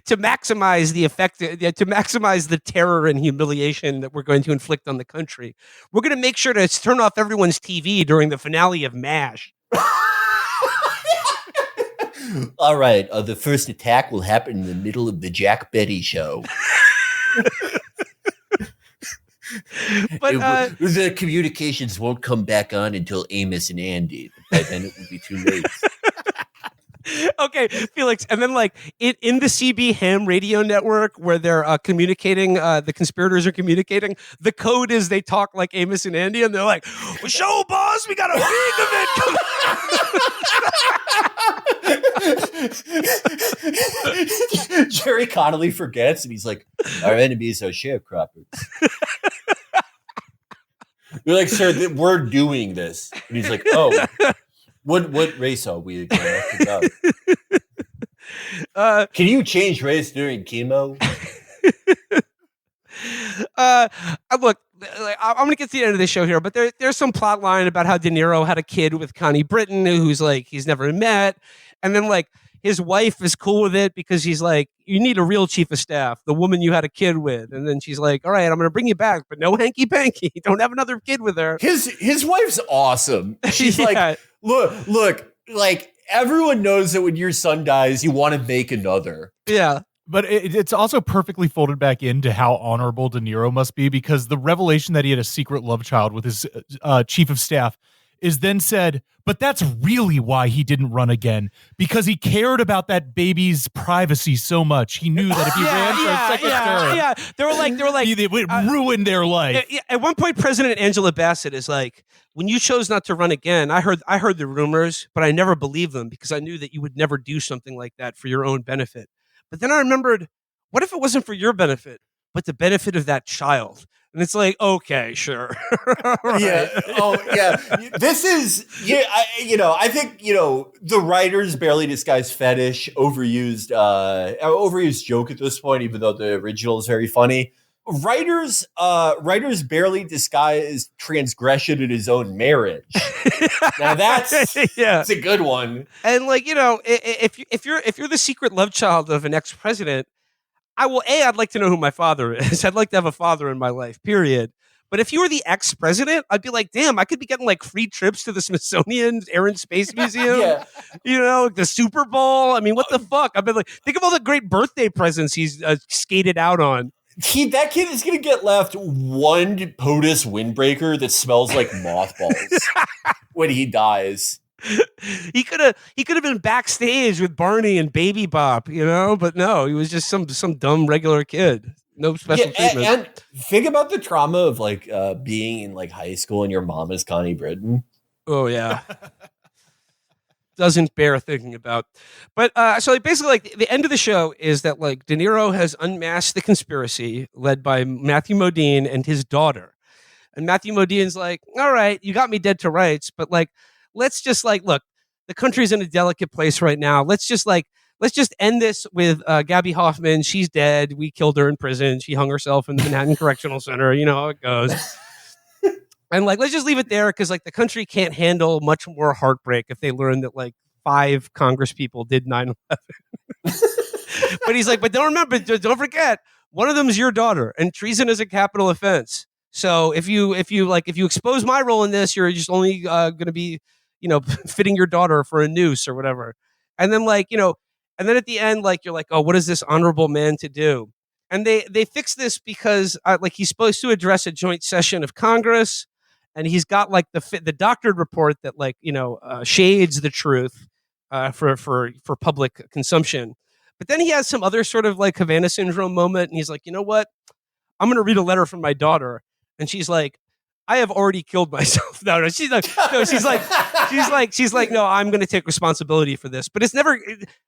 To maximize the effect, to maximize the terror and humiliation that we're going to inflict on the country, we're going to make sure to turn off everyone's TV during the finale of MASH. All right, the first attack will happen in the middle of the Jack Betty show. But the communications won't come back on until Amos and Andy. By then it will be too late. Okay, Felix, and then like in the CB ham radio network where they're communicating, the conspirators are communicating, the code is they talk like Amos and Andy, and they're like, "Show, boss, we got a big event." Jerry Connolly forgets, and he's like, "Our enemies are sharecroppers." They're like, "Sir, we're doing this," and he's like, "Oh." What race are we again? I forgot. Can you change race during chemo? Look, I'm going to get to the end of the show here, but there's some plot line about how De Niro had a kid with Connie Britton, who's like he's never met, and then like his wife is cool with it because he's like, you need a real chief of staff, the woman you had a kid with, and then she's like, all right, I'm going to bring you back, but no hanky panky, don't have another kid with her. His wife's awesome. She's like, look, like everyone knows that when your son dies, you want to make another. Yeah. But it's also perfectly folded back into how honorable De Niro must be, because the revelation that he had a secret love child with his chief of staff is then said, but that's really why he didn't run again, because he cared about that baby's privacy so much. He knew that if he ran for a second term, They were like, it would ruin their life. At one point, President Angela Bassett is like, when you chose not to run again, I heard the rumors, but I never believed them because I knew that you would never do something like that for your own benefit. But then I remembered, what if it wasn't for your benefit, but the benefit of that child? And it's like, okay, sure. Right. Yeah. Oh, yeah. This is, I think, the writer's barely disguised fetish, overused joke at this point, even though the original is very funny. Writers barely disguised transgression in his own marriage. Now that's it's a good one. And if you're the secret love child of an ex-president, I'd like to know who my father is. I'd like to have a father in my life, period. But if you were the ex-president, I'd be like, damn, I could be getting like free trips to the Smithsonian Air and Space Museum, the Super Bowl. I mean, what the fuck? I've been like, think of all the great birthday presents he's skated out on. That kid is going to get left one POTUS windbreaker that smells like mothballs when he dies. He could have been backstage with Barney and Baby Bop, but no, he was just some dumb regular kid. No special treatment. And think about the trauma of like being in like high school and your mom is Connie Britton. Oh yeah. Doesn't bear thinking about. But so basically like the end of the show is that like De Niro has unmasked the conspiracy led by Matthew Modine and his daughter. And Matthew Modine's like, all right, you got me dead to rights, but like, let's just like, look, the country's in a delicate place right now. Let's just end this with Gabby Hoffman. She's dead. We killed her in prison. She hung herself in the Manhattan Correctional Center. You know how it goes. And like, let's just leave it there because like the country can't handle much more heartbreak if they learn that like 5 Congress people did 9/11. But he's like, but don't forget, one of them is your daughter, and treason is a capital offense. So if you expose my role in this, you're just only going to be, fitting your daughter for a noose or whatever. And then and then at the end, like, you're like, oh, what is this honorable man to do? And they fix this because he's supposed to address a joint session of Congress, and he's got like the doctored report that shades the truth for public consumption. But then he has some other sort of like Havana syndrome moment, and he's like, you know what? I'm going to read a letter from my daughter. And she's like, I have already killed myself. No, she's like, no, I'm going to take responsibility for this. But it's never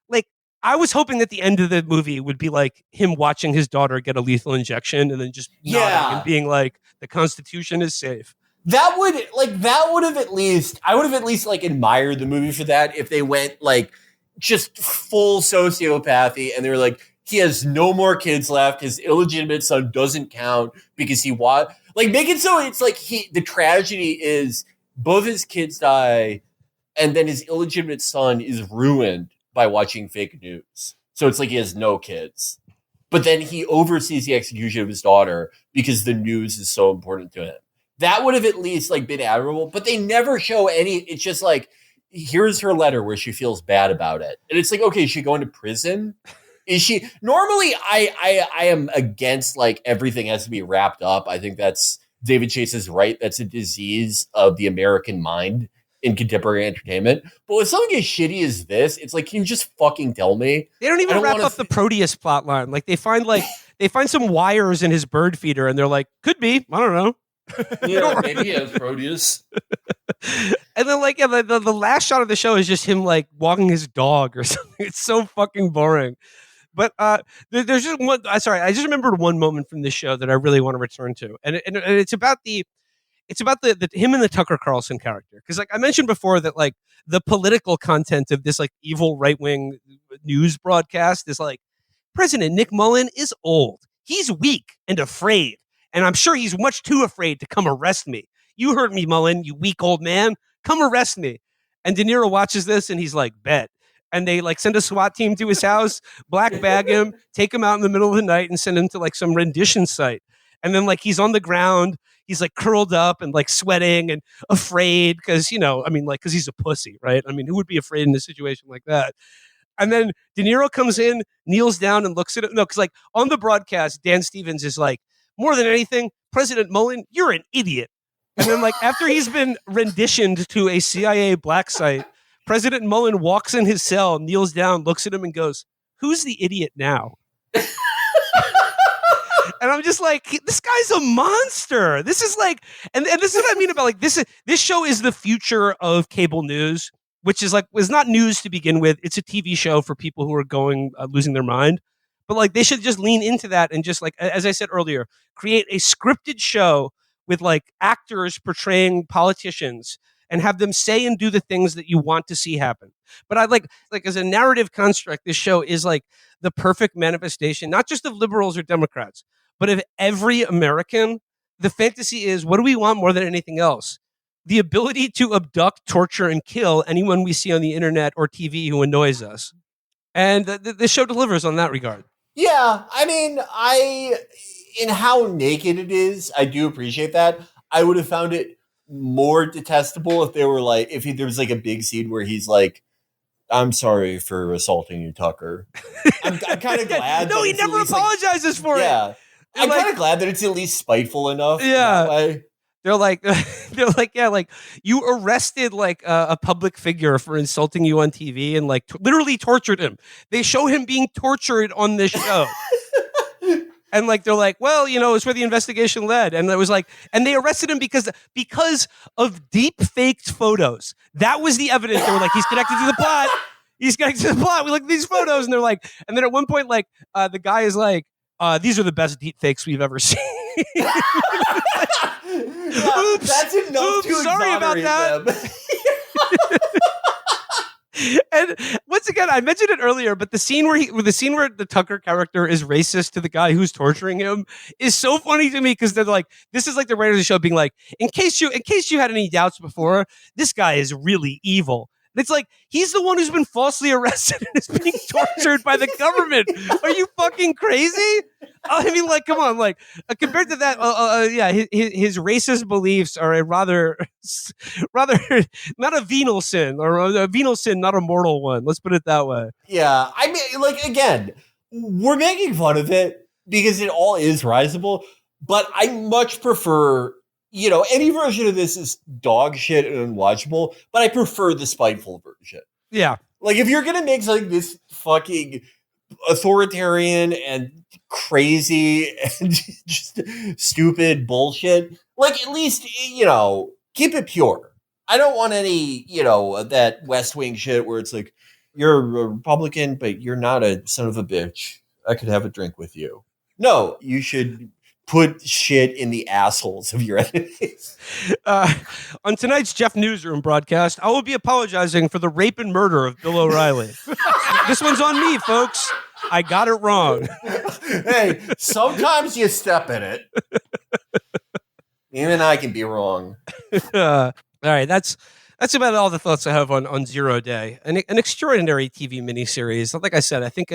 like, I was hoping that the end of the movie would be like him watching his daughter get a lethal injection and then just nodding and being like, the Constitution is safe. I would have at least like admired the movie for that if they went like just full sociopathy and they were like, he has no more kids left. His illegitimate son doesn't count because make it so it's like the tragedy is both his kids die and then his illegitimate son is ruined by watching fake news. So it's like he has no kids. But then he oversees the execution of his daughter because the news is so important to him. That would have at least like been admirable, but they never show any. It's just like, here's her letter where she feels bad about it. And it's like, okay, is she going to prison? Is she normally I am against like everything has to be wrapped up. I think that's David Chase is right. That's a disease of the American mind in contemporary entertainment. But with something as shitty as this, it's like, can you just fucking tell me? They don't even wrap up the Proteus plot line. Like they find some wires in his bird feeder and they're like, could be, I don't know. Yeah, maybe he has Proteus. And then the last shot of the show is just him like walking his dog or something. It's so fucking boring. But there's just one. I just remembered one moment from this show that I really want to return to, and it's about the him and the Tucker Carlson character, because like I mentioned before that like the political content of this like evil right wing news broadcast is like President Nick Mullen is old, he's weak and afraid, and I'm sure he's much too afraid to come arrest me. You heard me, Mullen, you weak old man, come arrest me. And De Niro watches this and he's like, bet. And they like send a SWAT team to his house, black bag him, take him out in the middle of the night and send him to like some rendition site. And then like he's on the ground, he's like curled up and like sweating and afraid because, because he's a pussy, right? I mean, who would be afraid in a situation like that? And then De Niro comes in, kneels down and looks at it. No, because like on the broadcast, Dan Stevens is like, more than anything, President Mullen, you're an idiot. And then, like, after he's been renditioned to a CIA black site, President Mullen walks in his cell, kneels down, looks at him, and goes, "Who's the idiot now?" And I'm just like, this guy's a monster. This is like, and this is what I mean about like this show is the future of cable news, which is like was not news to begin with. It's a TV show for people who are going losing their mind. But like they should just lean into that and just like, as I said earlier, create a scripted show with like actors portraying politicians and have them say and do the things that you want to see happen. But I like as a narrative construct, this show is like the perfect manifestation, not just of liberals or Democrats, but of every American. The fantasy is, what do we want more than anything else? The ability to abduct, torture, and kill anyone we see on the internet or TV who annoys us. And this show delivers on that regard. Yeah, I mean, in how naked it is, I do appreciate that. I would have found it more detestable if there was like a big scene where he's like, "I'm sorry for assaulting you, Tucker." I'm kind of glad. No, he never apologizes for it. Yeah, I'm kind of glad that it's at least spiteful enough. Yeah. That way. They're like, yeah, like you arrested like a public figure for insulting you on TV and like literally tortured him. They show him being tortured on this show. And like, they're like, well, you know, it's where the investigation led. And it was like, and they arrested him because of deep faked photos. That was the evidence. They were like, he's connected to the plot. He's connected to the plot. We look at these photos and they're like, and then at one point, like the guy is like, these are the best deep fakes we've ever seen. Oops, that's enough to sorry about that. Them. And once again, I mentioned it earlier, but the scene where the Tucker character is racist to the guy who's torturing him is so funny to me because they're like, this is like the writers of the show being like, in case you had any doubts before, this guy is really evil. And it's like, he's the one who's been falsely arrested and is being tortured by the government. Are you fucking crazy? I mean, like, come on, like, compared to that, yeah, his racist beliefs are a rather not a venal sin, or a venal sin, not a mortal one. Let's put it that way. Yeah, I mean, like, again, we're making fun of it because it all is risible, but I much prefer, you know, any version of this is dog shit and unwatchable, but I prefer the spiteful version. Yeah. Like, if you're going to make like this fucking authoritarian and crazy and just stupid bullshit, like, at least, you know, keep it pure. I don't want any, you know, that West Wing shit where it's like, you're a Republican, but you're not a son of a bitch. I could have a drink with you. No, you should put shit in the assholes of your enemies. On tonight's Jeff Newsroom broadcast, I will be apologizing for the rape and murder of Bill O'Reilly. This one's on me, folks. I got it wrong. Hey, sometimes you step in it. Even I can be wrong. All right, that's about all the thoughts I have on Zero Day, an extraordinary TV miniseries. Like I said, I think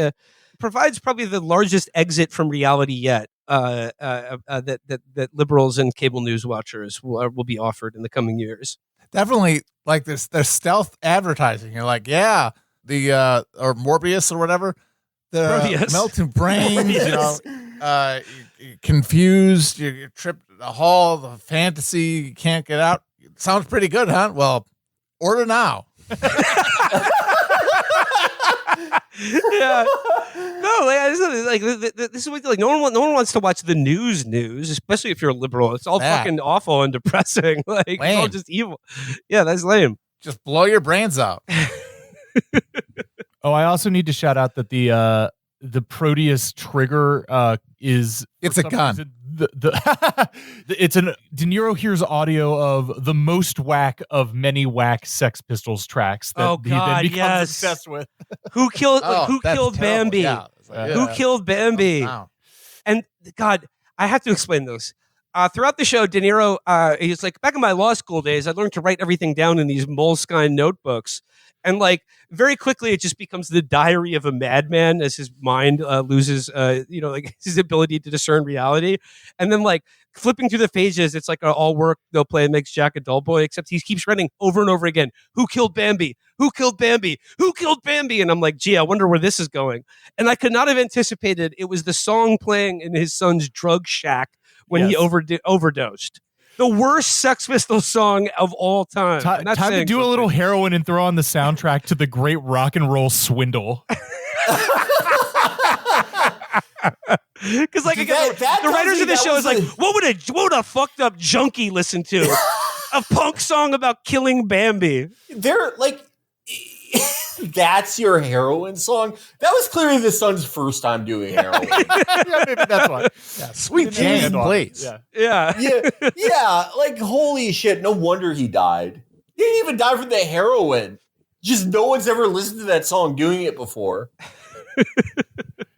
provides probably the largest exit from reality yet. That liberals and cable news watchers will be offered in the coming years. Definitely, like this, there's stealth advertising. You're like, yeah, the or Morbius or whatever, the melting brains. You know, you're confused. You trip the hall, the fantasy. You can't get out. Sounds pretty good, huh? Well, order now. Yeah. No, like this is what, like no one wants to watch the news, especially if you're a liberal. It's all fucking awful and depressing. Like lame. It's all just evil. Yeah, that's lame. Just blow your brains out. Oh, I also need to shout out that the Proteus trigger is it's a gun. Reason, it's an De Niro hears audio of the most whack of many whack Sex Pistols tracks that he then becomes obsessed with. Who killed Bambi? Yeah. Who killed Bambi? Wow. And God, I have to explain this. Throughout the show, De Niro, he's like, back in my law school days, I learned to write everything down in these Moleskine notebooks. And like very quickly, it just becomes the diary of a madman as his mind loses, like his ability to discern reality. And then like flipping through the pages, it's like all work, no play makes Jack a dull boy, except he keeps writing over and over again. Who killed Bambi? Who killed Bambi? Who killed Bambi? And I'm like, gee, I wonder where this is going. And I could not have anticipated it was the song playing in his son's drug shack when he overdosed. the worst Sex Pistols song of all time. Time to do a little heroin and throw on the soundtrack to the great rock and roll swindle. Because like again, the writers of the show is like, what would a fucked up junkie listen to? A punk song about killing Bambi. They're like, that's your heroin song. That was clearly the son's first time doing heroin. Yeah, maybe that's why. Yeah, sweet Jesus, please. Yeah. Like, holy shit! No wonder he died. He didn't even die from the heroin. Just no one's ever listened to that song doing it before.